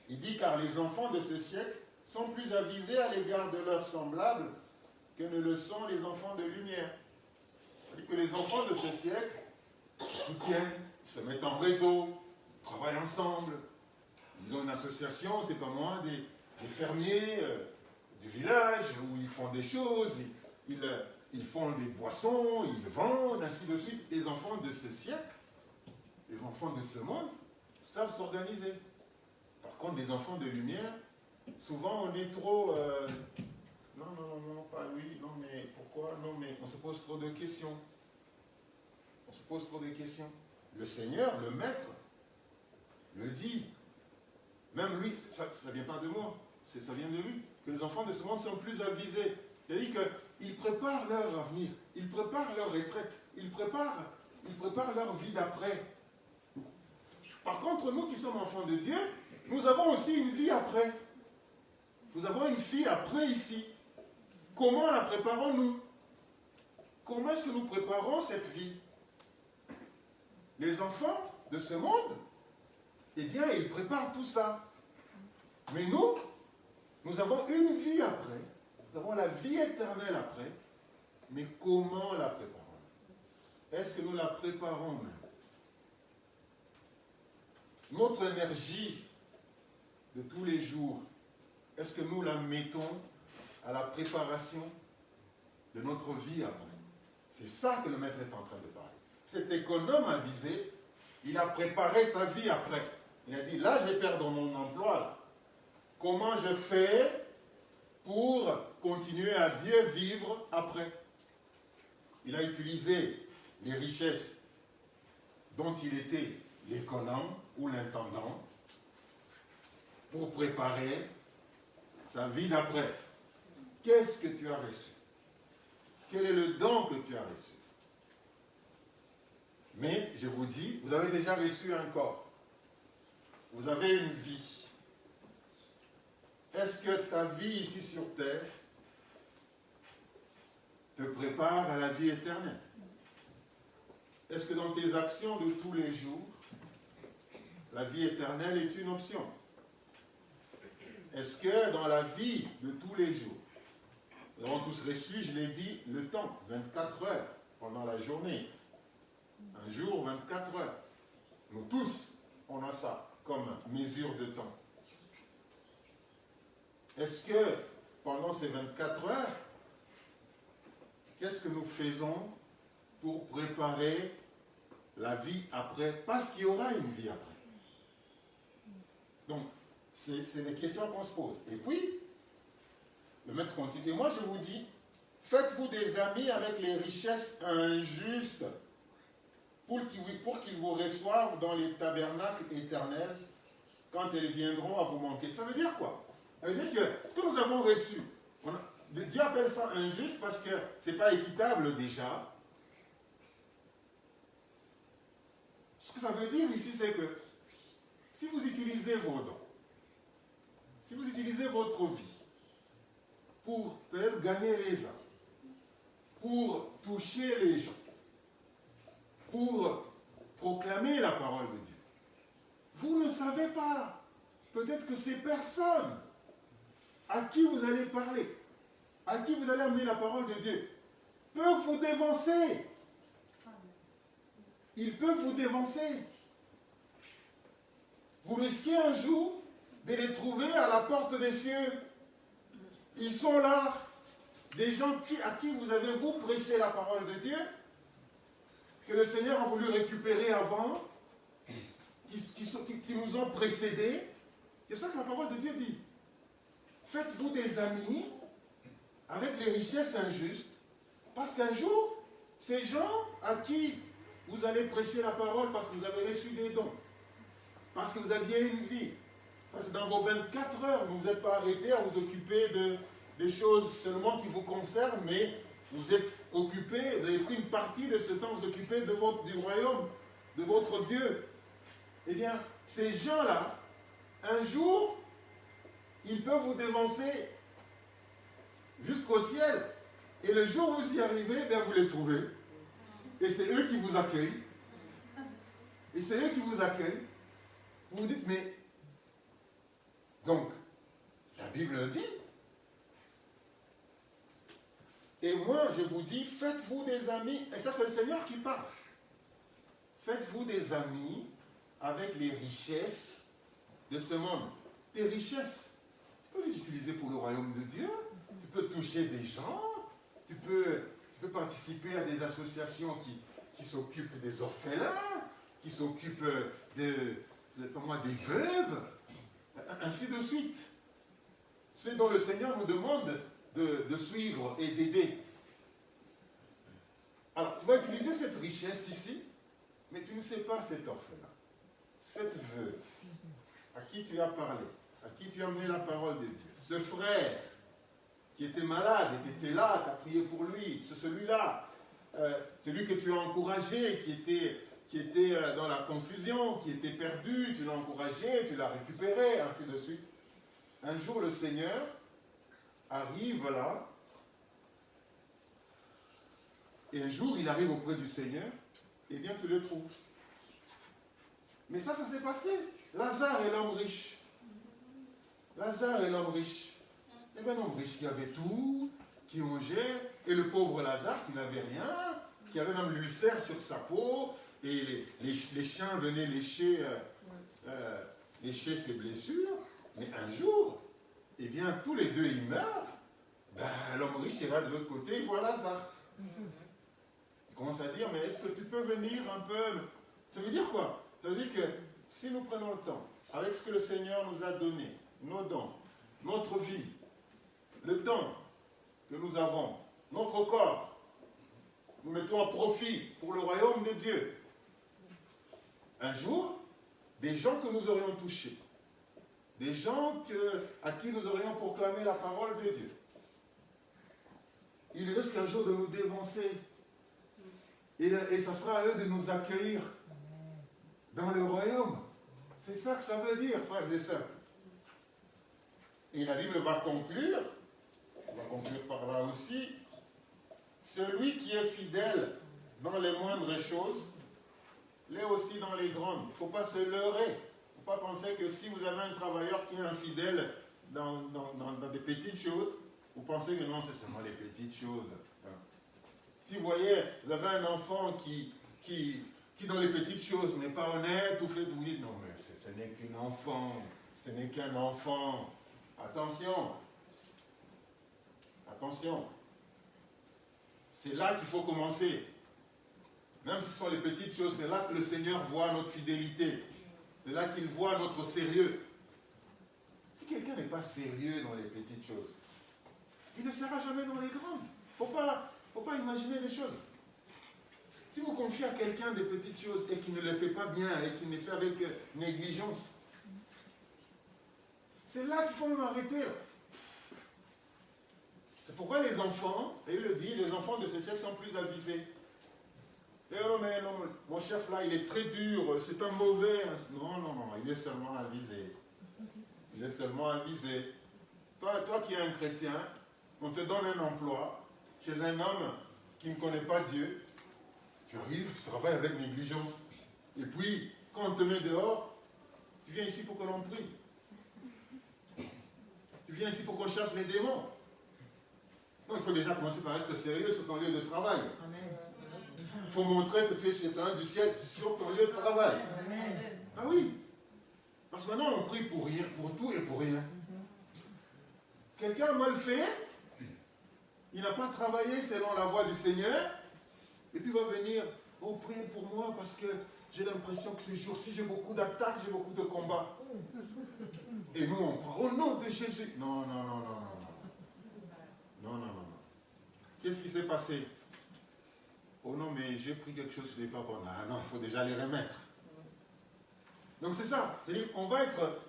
Il dit car les enfants de ce siècle sont plus avisés à l'égard de leurs semblables que ne le sont les enfants de lumière. C'est-à-dire que les enfants de ce siècle soutiennent, ils se mettent en réseau, travaillent ensemble. Ils ont une association, c'est pas moi, des fermiers du village où ils font des choses, ils font des boissons, ils vendent, ainsi de suite. Les enfants de ce siècle, les enfants de ce monde, savent s'organiser. Par contre, les enfants de lumière, souvent on est trop... non, pas oui, non, mais pourquoi? Non, mais on se pose trop de questions. Le Seigneur, le Maître, le dit. Même lui, ça ne vient pas de moi, ça vient de lui. Que les enfants de ce monde sont plus avisés. Il a dit qu'ils préparent leur avenir, ils préparent leur retraite, ils préparent leur vie d'après. Par contre, nous qui sommes enfants de Dieu, nous avons aussi une vie après. Nous avons une vie après ici. Comment la préparons-nous? Comment est-ce que nous préparons cette vie? Les enfants de ce monde, eh bien, ils préparent tout ça. Mais nous avons une vie après. Nous avons la vie éternelle après. Mais comment la préparons-nous? Est-ce que nous la préparons même? notre énergie de tous les jours, est-ce que nous la mettons à la préparation de notre vie après? C'est ça que le maître est en train de parler. Cet économe avisé, il a préparé sa vie après. Il a dit, là, je vais perdre mon emploi. Là. Comment je fais pour continuer à bien vivre après? Il a utilisé les richesses dont il était l'économe ou l'intendant pour préparer sa vie d'après. Qu'est-ce que tu as reçu? Quel est le don que tu as reçu? Mais, je vous dis, vous avez déjà reçu un corps. Vous avez une vie. Est-ce que ta vie ici sur terre te prépare à la vie éternelle? Est-ce que dans tes actions de tous les jours, la vie éternelle est une option? Est-ce que dans la vie de tous les jours, nous avons tous reçu, je l'ai dit, le temps, 24 heures pendant la journée. Un jour, 24 heures. Nous tous, on a ça comme mesure de temps. Est-ce que pendant ces 24 heures, qu'est-ce que nous faisons pour préparer la vie après? Parce qu'il y aura une vie après. Donc, c'est des questions qu'on se pose. Et puis, le maître continue. Et moi, je vous dis, faites-vous des amis avec les richesses injustes pour qu'ils vous reçoivent dans les tabernacles éternels quand elles viendront à vous manquer. Ça veut dire quoi? Ça veut dire que ce que nous avons reçu, Dieu appelle ça injuste parce que ce n'est pas équitable déjà. Ce que ça veut dire ici, c'est que si vous utilisez vos dons, si vous utilisez votre vie pour peut-être gagner les âmes, pour toucher les gens, pour proclamer la parole de Dieu, vous ne savez pas. Peut-être que ces personnes à qui vous allez parler, à qui vous allez amener la parole de Dieu, peuvent vous dévancer. Ils peuvent vous dévancer. Vous risquez un jour de les trouver à la porte des cieux. Ils sont là, des gens à qui vous avez vous prêché la parole de Dieu, que le Seigneur a voulu récupérer avant, qui nous ont précédés. C'est ça que la parole de Dieu dit. Faites-vous des amis avec les richesses injustes, parce qu'un jour, ces gens à qui vous allez prêcher la parole parce que vous avez reçu des dons, parce que vous aviez une vie, parce que dans vos 24 heures, vous ne vous êtes pas arrêté à vous occuper des choses seulement qui vous concernent, mais vous êtes occupé, vous avez pris une partie de ce temps, vous occupez du royaume, de votre Dieu. Eh bien, ces gens-là, un jour, ils peuvent vous dévancer jusqu'au ciel. Et le jour où vous y arrivez, bien vous les trouvez. Et c'est eux qui vous accueillent. Et c'est eux qui vous accueillent. Vous vous dites, mais... Donc, la Bible le dit. Et moi, je vous dis, faites-vous des amis. Et ça, c'est le Seigneur qui parle. Faites-vous des amis avec les richesses de ce monde. Tes richesses, tu peux les utiliser pour le royaume de Dieu. Tu peux toucher des gens. Tu peux participer à des associations qui s'occupent des orphelins, qui s'occupent des veuves, ainsi de suite. C'est dont le Seigneur nous demande de suivre et d'aider. Alors, tu vas utiliser cette richesse ici, mais tu ne sais pas cet orphelin, cette veuve, à qui tu as parlé, à qui tu as amené la parole de Dieu, ce frère qui était malade et qui était là, tu as prié pour lui, c'est celui-là, celui que tu as encouragé, qui était dans la confusion, qui était perdu, tu l'as encouragé, tu l'as récupéré, ainsi de suite. Un jour, le Seigneur arrive là, et un jour, il arrive auprès du Seigneur, et bien tu le trouves. Mais ça s'est passé. Lazare est l'homme riche. Lazare est l'homme riche. Il y avait un homme riche qui avait tout, qui mangeait, et le pauvre Lazare qui n'avait rien, qui avait même l'ulcère sur sa peau, et les chiens venaient lécher lécher ses blessures, mais un jour, eh bien, tous les deux, ils meurent. Ben, l'homme riche ira de l'autre côté, il voit Lazare. Il commence à dire, mais est-ce que tu peux venir un peu... Ça veut dire quoi? Ça veut dire que si nous prenons le temps, avec ce que le Seigneur nous a donné, nos dons, notre vie, le temps que nous avons, notre corps, nous mettons à profit pour le royaume de Dieu. Un jour, des gens que nous aurions touchés, des gens à qui nous aurions proclamé la parole de Dieu, ils risquent un jour de nous dévancer. Et ça sera à eux de nous accueillir dans le royaume. C'est ça que ça veut dire, frères et sœurs. Et la Bible va conclure, on va conclure par là aussi, celui qui est fidèle dans les moindres choses, l'est aussi dans les grandes. Il ne faut pas se leurrer. Il ne faut pas penser que si vous avez un travailleur qui est infidèle dans des petites choses, vous pensez que non, c'est seulement les petites choses. Si vous voyez, vous avez un enfant qui dans les petites choses n'est pas honnête, vous dites non, mais ce n'est qu'un enfant, ce n'est qu'un enfant. Attention, attention. C'est là qu'il faut commencer. Même si ce sont les petites choses, c'est là que le Seigneur voit notre fidélité. C'est là qu'il voit notre sérieux. Si quelqu'un n'est pas sérieux dans les petites choses, il ne sera jamais dans les grandes. Il ne faut pas imaginer les choses. Si vous confiez à quelqu'un des petites choses et qu'il ne les fait pas bien et qu'il les fait avec négligence, c'est là qu'il faut en arrêter. C'est pourquoi les enfants, et il le dit, les enfants de ce sexe sont plus avisés. Et non, mais non, mon chef là, il est très dur, c'est un mauvais. Non, non, non, il est seulement avisé. Il est seulement avisé. Toi qui es un chrétien, on te donne un emploi chez un homme qui ne connaît pas Dieu. Tu arrives, tu travailles avec négligence. Et puis, quand on te met dehors, tu viens ici pour que l'on prie. Tu viens ici pour qu'on chasse les démons. Non, il faut déjà commencer par être sérieux sur ton lieu de travail. Il faut montrer que tu es citoyen du ciel sur ton lieu de travail. Ah oui. Parce que maintenant, on prie pour rien, pour tout et pour rien. Quelqu'un a mal fait, il n'a pas travaillé selon la voie du Seigneur, et puis il va venir, oh, priez pour moi parce que j'ai l'impression que ces jours-ci, j'ai beaucoup d'attaques, j'ai beaucoup de combats. Et nous, on prend, au nom de Jésus. Non, non, non, non, non, non. Non, non, non, non. Qu'est-ce qui s'est passé? Oh non, mais j'ai pris quelque chose qui n'est pas bon. Ah non, il faut déjà les remettre. Donc c'est ça. C'est-à-dire, on va être...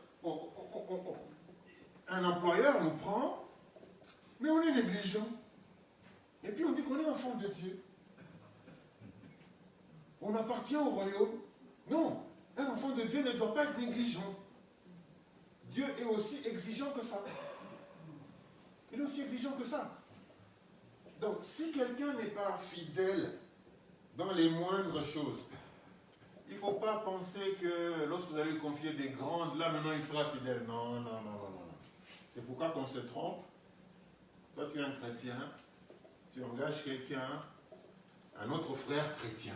un employeur nous prend, mais on est négligent. Et puis on dit qu'on est enfant de Dieu. On appartient au royaume. Non, un enfant de Dieu ne doit pas être négligent. Dieu est aussi exigeant que ça. Il est aussi exigeant que ça. Donc, si quelqu'un n'est pas fidèle dans les moindres choses, il ne faut pas penser que lorsque vous allez lui confier des grandes, là maintenant il sera fidèle. Non, non, non, non, non. C'est pourquoi qu'on se trompe. Toi, tu es un chrétien, tu engages quelqu'un, un autre frère chrétien.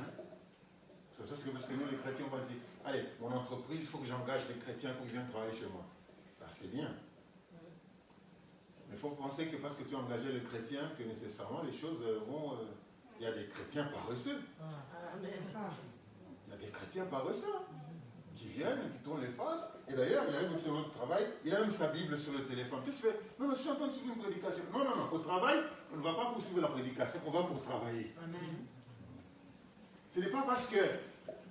C'est parce que nous, les chrétiens, on va se dire, allez, mon entreprise, il faut que j'engage les chrétiens pour qu'ils viennent travailler chez moi. Ben, c'est bien. Mais il faut penser que parce que tu as engagé les chrétiens, que nécessairement les choses vont... il y a des chrétiens paresseux. Il y a des chrétiens paresseux qui viennent, qui tournent les faces. Et d'ailleurs, il arrive sur notre travail, il a même sa Bible sur le téléphone. Qu'est-ce que tu fais? Non, non, je suis en train de suivre une prédication. Non, non, non. Au travail, on ne va pas poursuivre la prédication, on va pour travailler. Amen. Ce n'est pas parce que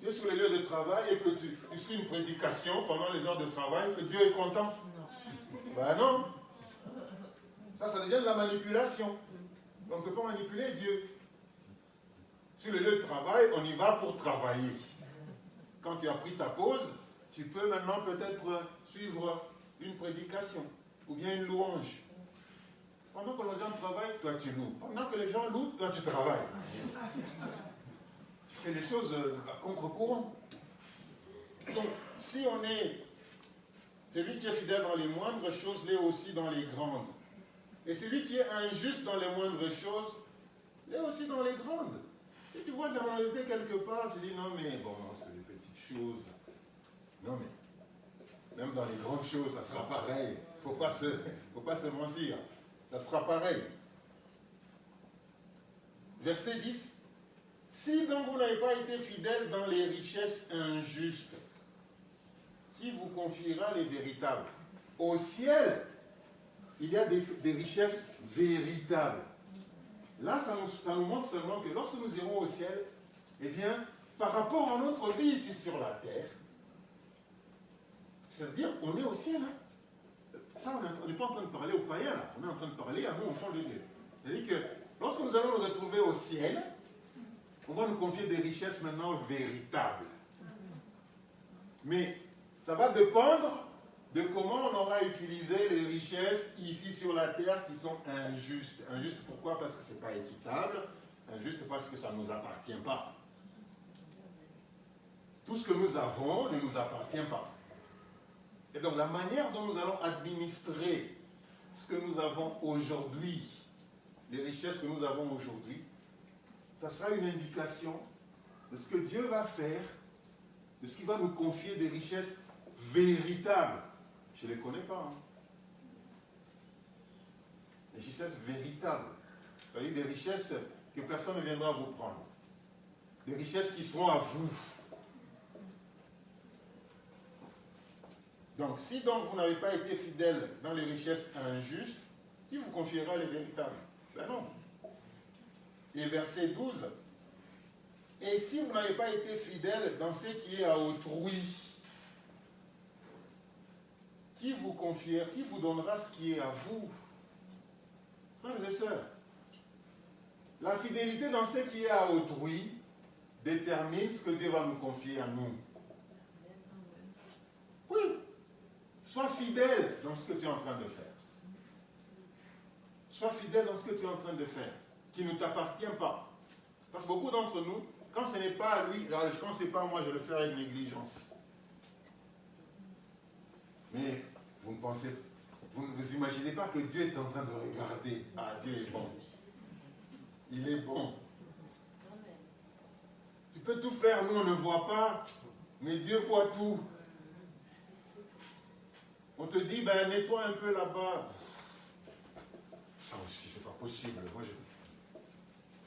tu es sur les lieux de travail et que tu suis une prédication pendant les heures de travail que Dieu est content. Ben non. Ça devient de la manipulation. On ne peut pas manipuler Dieu. Sur le lieu de travail, on y va pour travailler. Quand tu as pris ta pause, tu peux maintenant peut-être suivre une prédication ou bien une louange. Pendant que les gens travaillent, toi tu loues. Pendant que les gens louent, toi tu travailles. Tu fais les choses à contre-courant. Donc, si on est celui qui est fidèle dans les moindres choses, l'est aussi dans les grandes. Et celui qui est injuste dans les moindres choses, l'est aussi dans les grandes. Si tu vois de la moralité quelque part, tu dis non mais bon, c'est des petites choses. Non mais, dans les grandes choses, ça sera pareil. Faut pas se mentir. Ça sera pareil. Verset 10. Si donc vous n'avez pas été fidèles dans les richesses injustes, qui vous confiera les véritables? Au ciel, il y a des richesses véritables. Là, ça nous montre seulement que lorsque nous irons au ciel, eh bien, par rapport à notre vie ici sur la terre, c'est-à-dire on est au ciel. Hein? Ça, on n'est pas en train de parler aux païens, là. On est en train de parler à nous, enfants de Dieu. C'est-à-dire que lorsque nous allons nous retrouver au ciel, on va nous confier des richesses maintenant véritables. Mais ça va dépendre de comment on aura utilisé les richesses ici sur la terre qui sont injustes. Injustes pourquoi? Parce que ce n'est pas équitable. Injuste parce que ça ne nous appartient pas. Tout ce que nous avons ne nous appartient pas. Et donc la manière dont nous allons administrer ce que nous avons aujourd'hui, les richesses que nous avons aujourd'hui, ça sera une indication de ce que Dieu va faire, de ce qu'il va nous confier des richesses véritables. Je ne les connais pas. Hein. Des richesses véritables. C'est-à-dire des richesses que personne ne viendra vous prendre. Des richesses qui seront à vous. Donc, si donc vous n'avez pas été fidèle dans les richesses injustes, qui vous confiera les véritables? Ben non. Et verset 12. Et si vous n'avez pas été fidèle dans ce qui est à autrui, qui vous confiera, qui vous donnera ce qui est à vous? Frères et sœurs, la fidélité dans ce qui est à autrui détermine ce que Dieu va nous confier à nous. Oui. Sois fidèle dans ce que tu es en train de faire. Sois fidèle dans ce que tu es en train de faire, qui ne t'appartient pas. Parce que beaucoup d'entre nous, quand ce n'est pas à lui, quand ce n'est pas à moi, je le fais avec négligence. Mais vous ne pensez, vous ne vous imaginez pas que Dieu est en train de regarder. Ah, Dieu est bon. Il est bon. Tu peux tout faire, nous on ne voit pas, mais Dieu voit tout. On te dit, ben nettoie un peu là-bas. Ça aussi, c'est pas possible.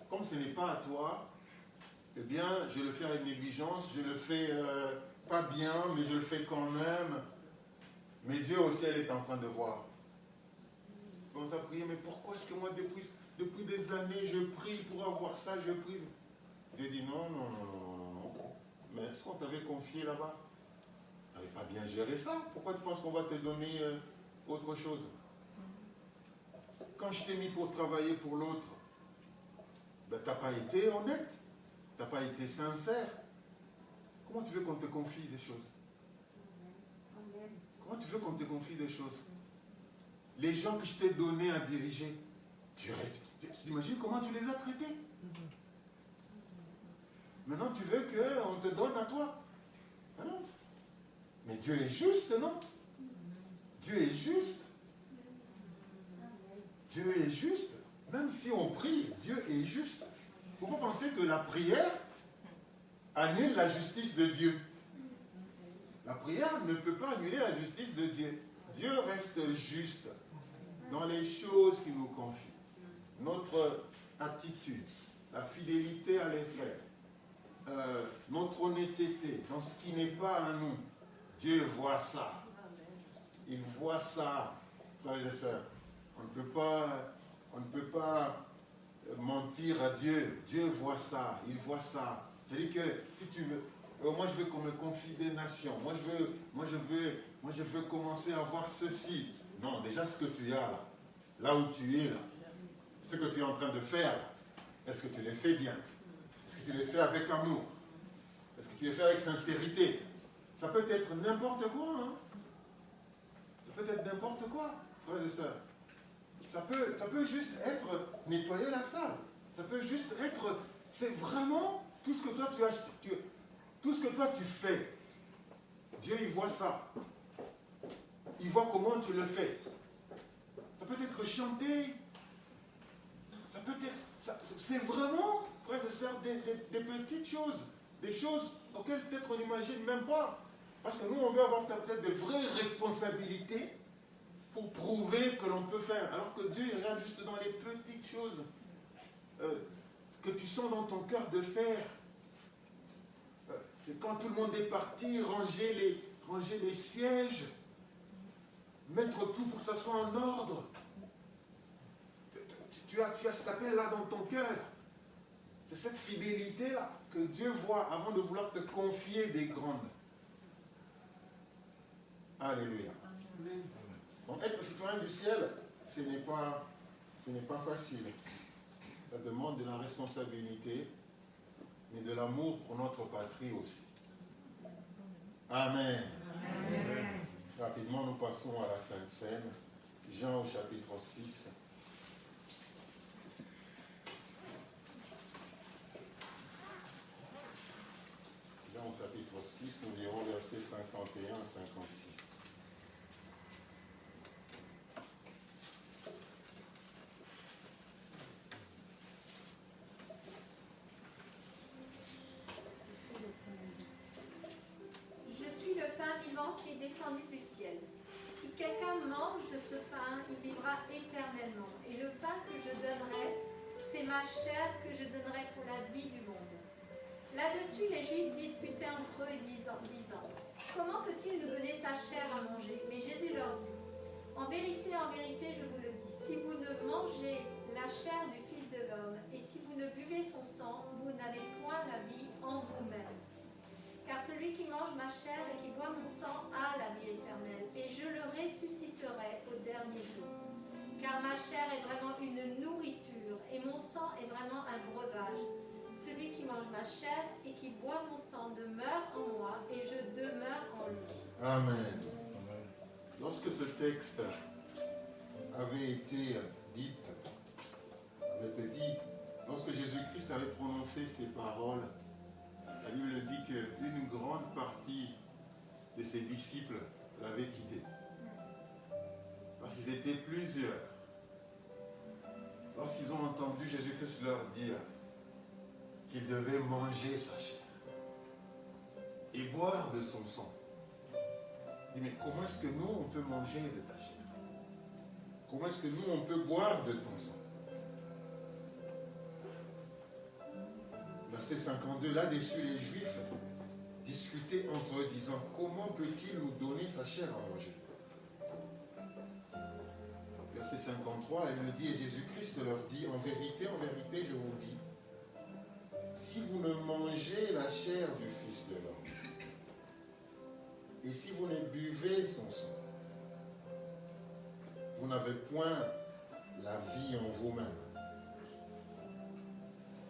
Comme ce n'est pas à toi, eh bien, je le fais avec négligence, je le fais pas bien, mais je le fais quand même. Mais Dieu au ciel est en train de voir. On commence à prier, mais pourquoi est-ce que moi, depuis des années, je prie pour avoir ça, je prie. Dieu dit non. Mais est-ce qu'on t'avait confié là-bas? Tu n'avais pas bien géré ça. Pourquoi tu penses qu'on va te donner autre chose? Quand je t'ai mis pour travailler pour l'autre, ben, tu n'as pas été honnête. Tu n'as pas été sincère. Comment tu veux qu'on te confie des choses? Comment tu veux qu'on te confie des choses? Les gens que je t'ai donnés à diriger, tu t'imagines comment tu les as traités? Maintenant, tu veux qu'on te donne à toi? Ah non. Mais Dieu est juste, non? Dieu est juste. Dieu est juste. Même si on prie, Dieu est juste. Il ne faut pas penser que la prière annule la justice de Dieu. La prière ne peut pas annuler la justice de Dieu. Dieu reste juste dans les choses qu'il nous confie. Notre attitude, la fidélité à les faire, notre honnêteté dans ce qui n'est pas à nous. Dieu voit ça. Il voit ça, frères et sœurs. On ne peut pas mentir à Dieu. Dieu voit ça. Il voit ça. C'est-à-dire que si tu veux, moi je veux qu'on me confie des nations. Moi je veux commencer à voir ceci. Non, déjà ce que tu as là où tu es là, ce que tu es en train de faire là, est-ce que tu les fais bien? Est-ce que tu les fais avec amour? Est-ce que tu les fais avec sincérité? Ça peut être n'importe quoi. Hein? Ça peut être n'importe quoi, frères et sœurs. Ça peut juste être nettoyer la salle. Ça peut juste être... C'est vraiment tout ce que toi tout ce que toi tu fais. Dieu, il voit ça. Il voit comment tu le fais. Ça peut être chanté. Ça peut être... C'est vraiment, frères et sœurs, des petites choses. Des choses auxquelles peut-être on n'imagine même pas. Parce que nous, on veut avoir peut-être de vraies responsabilités pour prouver que l'on peut faire. Alors que Dieu, il regarde juste dans les petites choses que tu sens dans ton cœur de faire. Que quand tout le monde est parti, ranger les sièges, mettre tout pour que ça soit en ordre. Tu as cet appel-là dans ton cœur. C'est cette fidélité-là que Dieu voit avant de vouloir te confier des grandes. Alléluia. Donc être citoyen du ciel, ce n'est pas facile. Ça demande de la responsabilité, mais de l'amour pour notre patrie aussi. Amen. Amen. Rapidement, nous passons à la Sainte Seine. Jean au chapitre 6. Jean au chapitre 6, nous lirons versets 51 à 56. Qui est descendu du ciel. Si quelqu'un mange de ce pain, il vivra éternellement. Et le pain que je donnerai, c'est ma chair que je donnerai pour la vie du monde. Là-dessus, les Juifs disputaient entre eux, disant comment peut-il nous donner sa chair à manger? Mais Jésus leur dit, en vérité, je vous le dis, si vous ne mangez la chair du Fils de l'homme, et si vous ne buvez son sang, vous n'avez point la vie en vous-même. Car celui qui mange ma chair et qui boit mon sang a la vie éternelle, et je le ressusciterai au dernier jour. Car ma chair est vraiment une nourriture, et mon sang est vraiment un breuvage. Celui qui mange ma chair et qui boit mon sang demeure en moi, et je demeure en lui. Amen. Lorsque ce texte avait été dit, lorsque Jésus-Christ avait prononcé ces paroles, la Bible dit qu'une grande partie de ses disciples l'avaient quitté. Parce qu'ils étaient plusieurs. Lorsqu'ils ont entendu Jésus-Christ leur dire qu'ils devaient manger sa chair et boire de son sang, ils disent, mais comment est-ce que nous, on peut manger de ta chair? Comment est-ce que nous, on peut boire de ton sang? Verset 52, là-dessus, les Juifs discutaient entre eux, disant, comment peut-il nous donner sa chair à manger? Verset 53, elle me dit, et Jésus-Christ leur dit, en vérité, je vous dis, si vous ne mangez la chair du Fils de l'homme, et si vous ne buvez son sang, vous n'avez point la vie en vous-même.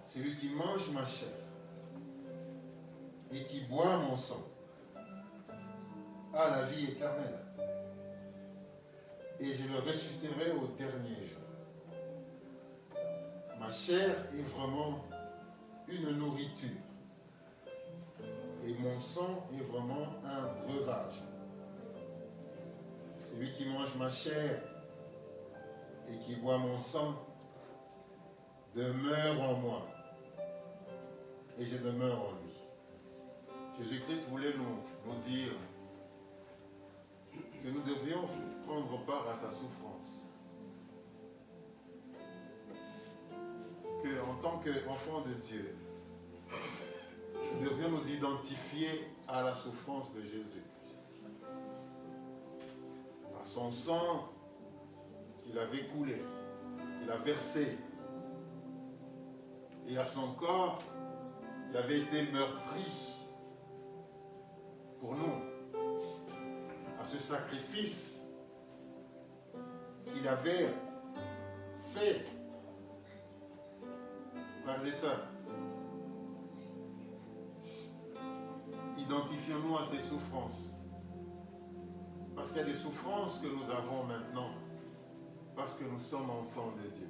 Celui qui mange ma chair et qui boit mon sang a la vie éternelle. Et je le ressusciterai au dernier jour. Ma chair est vraiment une nourriture. Et mon sang est vraiment un breuvage. Celui qui mange ma chair et qui boit mon sang demeure en moi. Et je demeure en lui. Jésus-Christ voulait nous dire que nous devions prendre part à sa souffrance. Qu'en tant qu'enfants de Dieu, nous devions nous identifier à la souffrance de Jésus-Christ. À son sang qu'il avait coulé, qu'il a versé, et à son corps qui avait été meurtri pour nous, à ce sacrifice qu'il avait fait. Frères et sœurs, identifions-nous à ces souffrances. Parce qu'il y a des souffrances que nous avons maintenant, parce que nous sommes enfants de Dieu.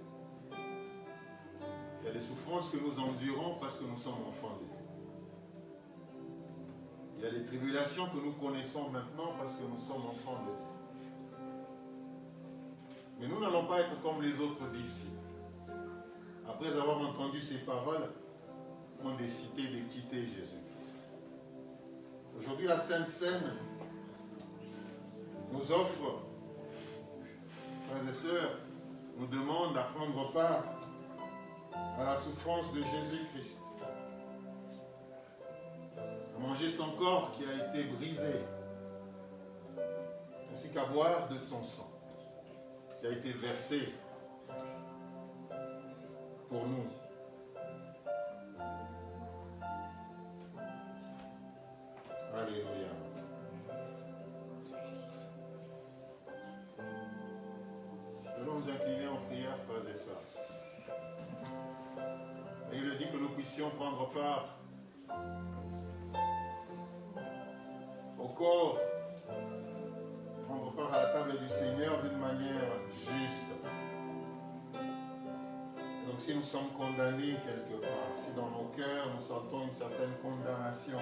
Il y a des souffrances que nous endurons parce que nous sommes enfants de Dieu. Il y a des tribulations que nous connaissons maintenant parce que nous sommes enfants de Dieu. Mais nous n'allons pas être comme les autres disciples. Après avoir entendu ces paroles, ont décidé de quitter Jésus-Christ. Aujourd'hui, la Sainte Seine nous offre, frères et sœurs, nous demande à prendre part à la souffrance de Jésus-Christ, à manger son corps qui a été brisé, ainsi qu'à boire de son sang qui a été versé pour nous. Alléluia. Allons nous incliner en prière, frères et sœurs. Et il dit que nous puissions prendre part au corps, prendre part à la table du Seigneur d'une manière juste. Et donc si nous sommes condamnés quelque part, si dans nos cœurs nous sentons une certaine condamnation,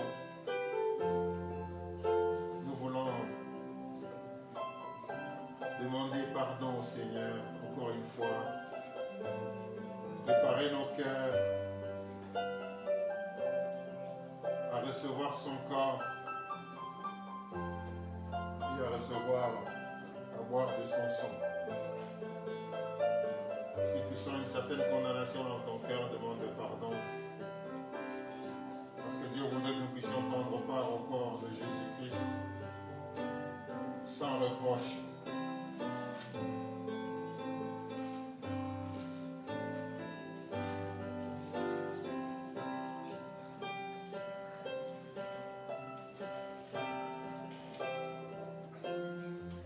nous voulons demander pardon au Seigneur encore une fois, préparer nos cœurs à recevoir son corps et à recevoir, à boire de son sang. Si tu sens une certaine condamnation dans ton cœur, demande pardon. Parce que Dieu voudrait que nous puissions prendre part au corps de Jésus-Christ sans reproche.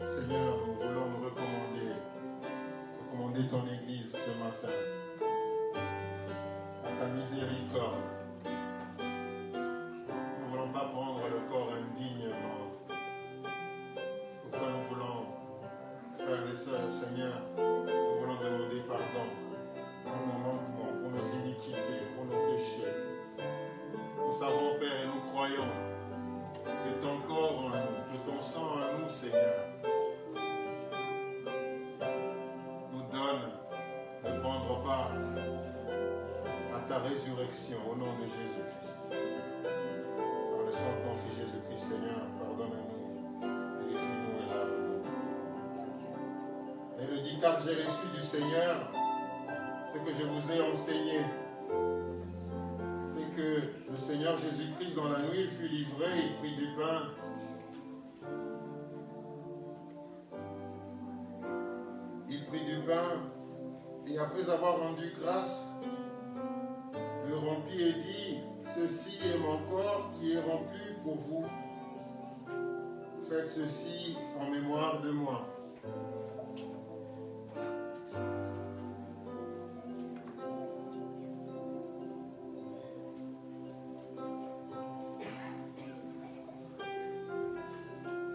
Seigneur, nous voulons nous recommander ton Église ce matin à ta miséricorde. Nous ne voulons pas prendre le corps indignement. C'est pourquoi nous voulons, frères et sœurs, Seigneur, nous voulons demander pardon pour nos manquements, pour nos iniquités, pour nos péchés. Nous savons, Père, et nous croyons que ton corps en nous, que ton sang en nous, Seigneur, nous donne de prendre part à ta résurrection au nom de Jésus-Christ. Par le sang de ton Fils Jésus-Christ, Seigneur, pardonne-nous, purifie-nous et lave-nous. Et le dit, car j'ai reçu du Seigneur ce que je vous ai enseigné. C'est que le Seigneur Jésus-Christ, dans la nuit, il fut livré, il prit du pain. Il prit du pain et après avoir rendu grâce, le rompit et dit, ceci est mon corps qui est rompu pour vous. Faites ceci en mémoire de moi.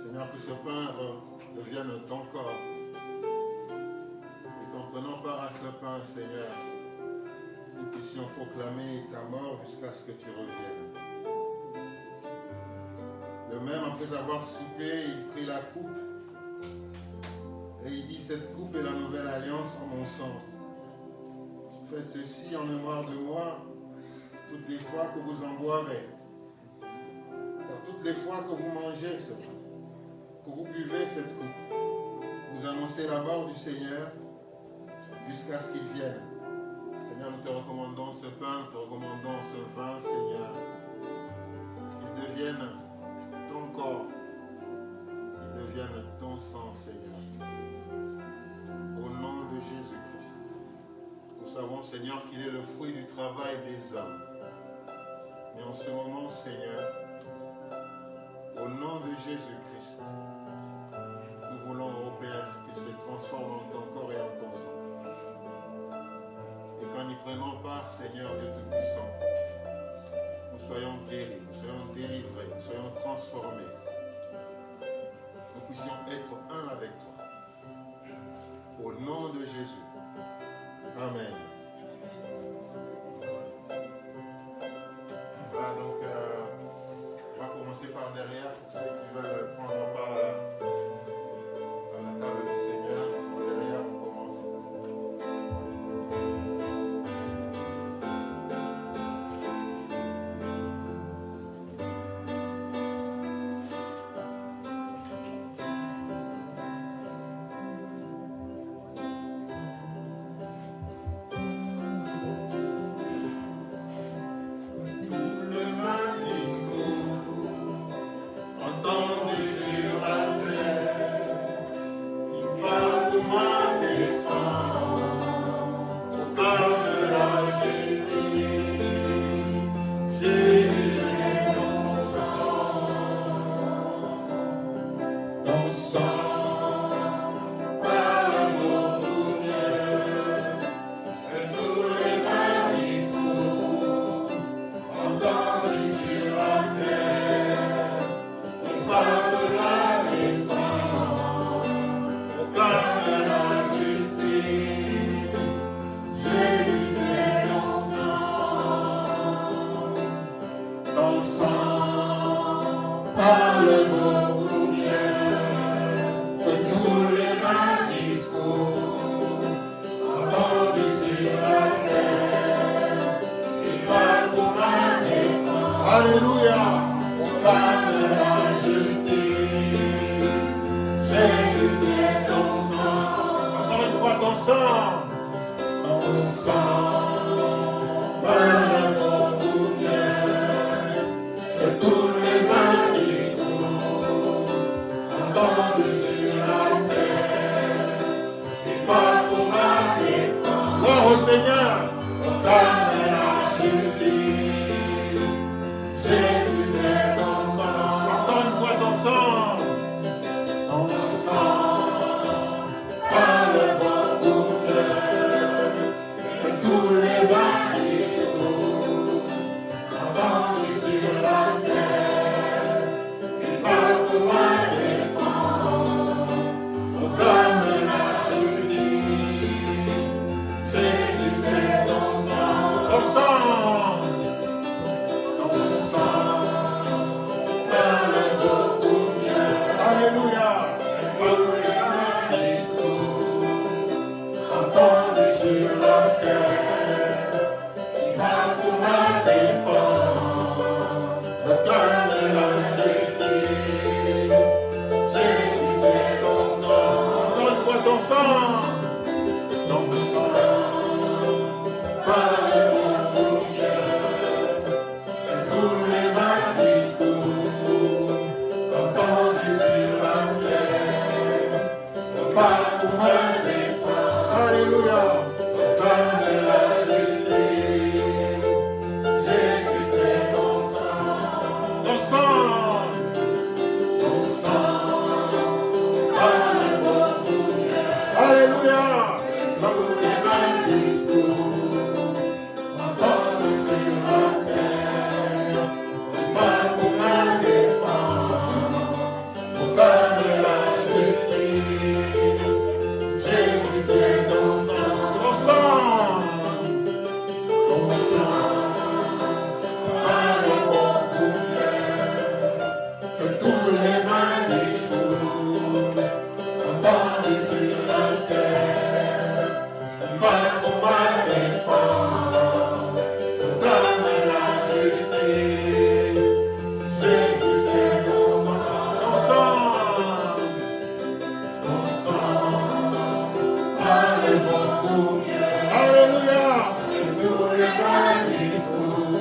Seigneur, que ce pain devienne ton corps. Et qu'en prenant part à ce pain, Seigneur, nous puissions proclamer ta mort jusqu'à ce que tu reviennes. De même, après avoir soupé, il prit la coupe et il dit, cette coupe est la nouvelle alliance en mon sang. Faites ceci en mémoire de moi toutes les fois que vous en boirez. Car toutes les fois que vous mangez ce pain, que vous buvez cette coupe, vous annoncez la mort du Seigneur jusqu'à ce qu'il vienne. Seigneur, nous te recommandons ce pain, nous te recommandons ce vin, Seigneur. Qu'ils deviennent ton corps, qu'ils deviennent ton sang, Seigneur. Au nom de Jésus-Christ. Nous savons, Seigneur, qu'il est le fruit du travail des hommes. Mais en ce moment, Seigneur, au nom de Jésus-Christ, nous voulons, ô Père, qu'il se transforme en ton corps et en ton sang. Et qu'en y prenant part, Seigneur Dieu Tout-Puissant, nous soyons guéris, nous soyons délivrés, nous soyons transformés. Nous puissions être un avec toi. Au nom de Jésus. Amen. Voilà, donc on va commencer par derrière pour ceux qui veulent prendre part à la table du Seigneur. Par derrière, on commence. parle beaucoup mieux que tous les vains discours entendus sur la terre. Il parle pour ma défense. Alléluia. Proclame la justice. Jésus, c'est ton sang. Encore une fois, ton sang. Ton sang parle beaucoup mieux que tous les vains discours entendus sur la terre. Il parle pour ma défense. Gloire au Seigneur. Proclame la justice. Jésus, c'est ton sang. Encore une fois, ton sang. Ton sang parle beaucoup mieux que tous les vains discours entendus sur la terre. Il parle pour ma défense. Proclame la justice. Jésus, c'est ton sang. Ton sang. Ton sang parle beaucoup mieux. Alléluia. Que tous les vains discours entendus sur la terre. Il parle pour ma défense. Proclame la justice. Jésus, c'est ton sang. Encore une fois, ton sang. Ton sang parle beaucoup mieux que tous les vains discours entendus sur la terre. Parle pour ma défense. Alléluia. Proclame la justice. Jésus, c'est ton sang. Ton sang. Ton sang parle beaucoup mieux. Alléluia. Tous les vains discours entendus sur la terre. Parle pour ma défense. Proclame la justice. Jésus, c'est ton sang. Ton sang. Ton sang parle beaucoup mieux que tous les vains discours entendus sur la terre. Parle pour ma défense. Proclame la justice. Jésus, c'est ton sang. Ton sang. Ton sang parle beaucoup mieux. Alléluia. Que tous les vains discours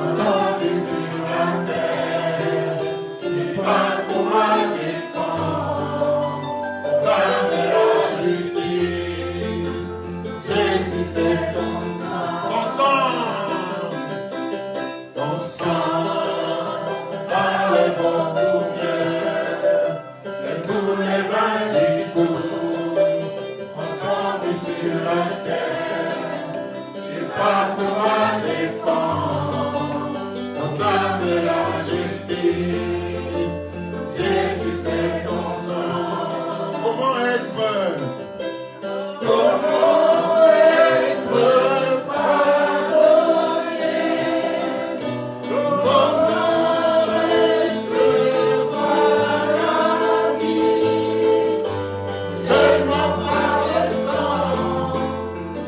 entendus sur la terre. Il parle pour ma défense. Proclame la justice. Jésus, c'est ton sang. Ton sang. Ton sang parle beaucoup mieux que tous les vains discours entendus sur la terre. Il parle pour ma défense. Proclame la justice. Jésus, c'est ton sang. Comment être pardonné? Comment recevoir la vie? Seulement par le sang.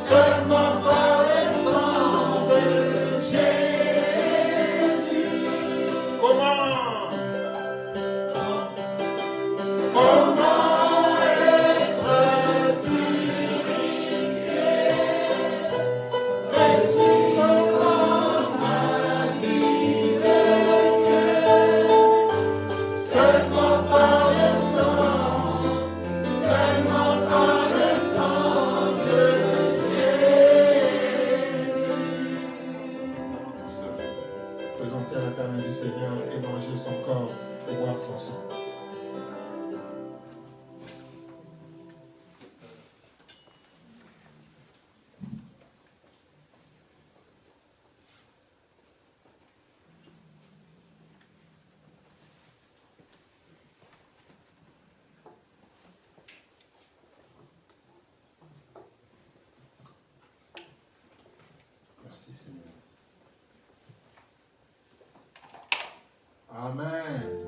Seulement par le sang de Jésus. Comment être purifié? Reçu comme un miracle. Seulement par le sang. Seulement par le sang de Jésus. Présenter à la table du Seigneur et manger son corps et boire son sang. Amen.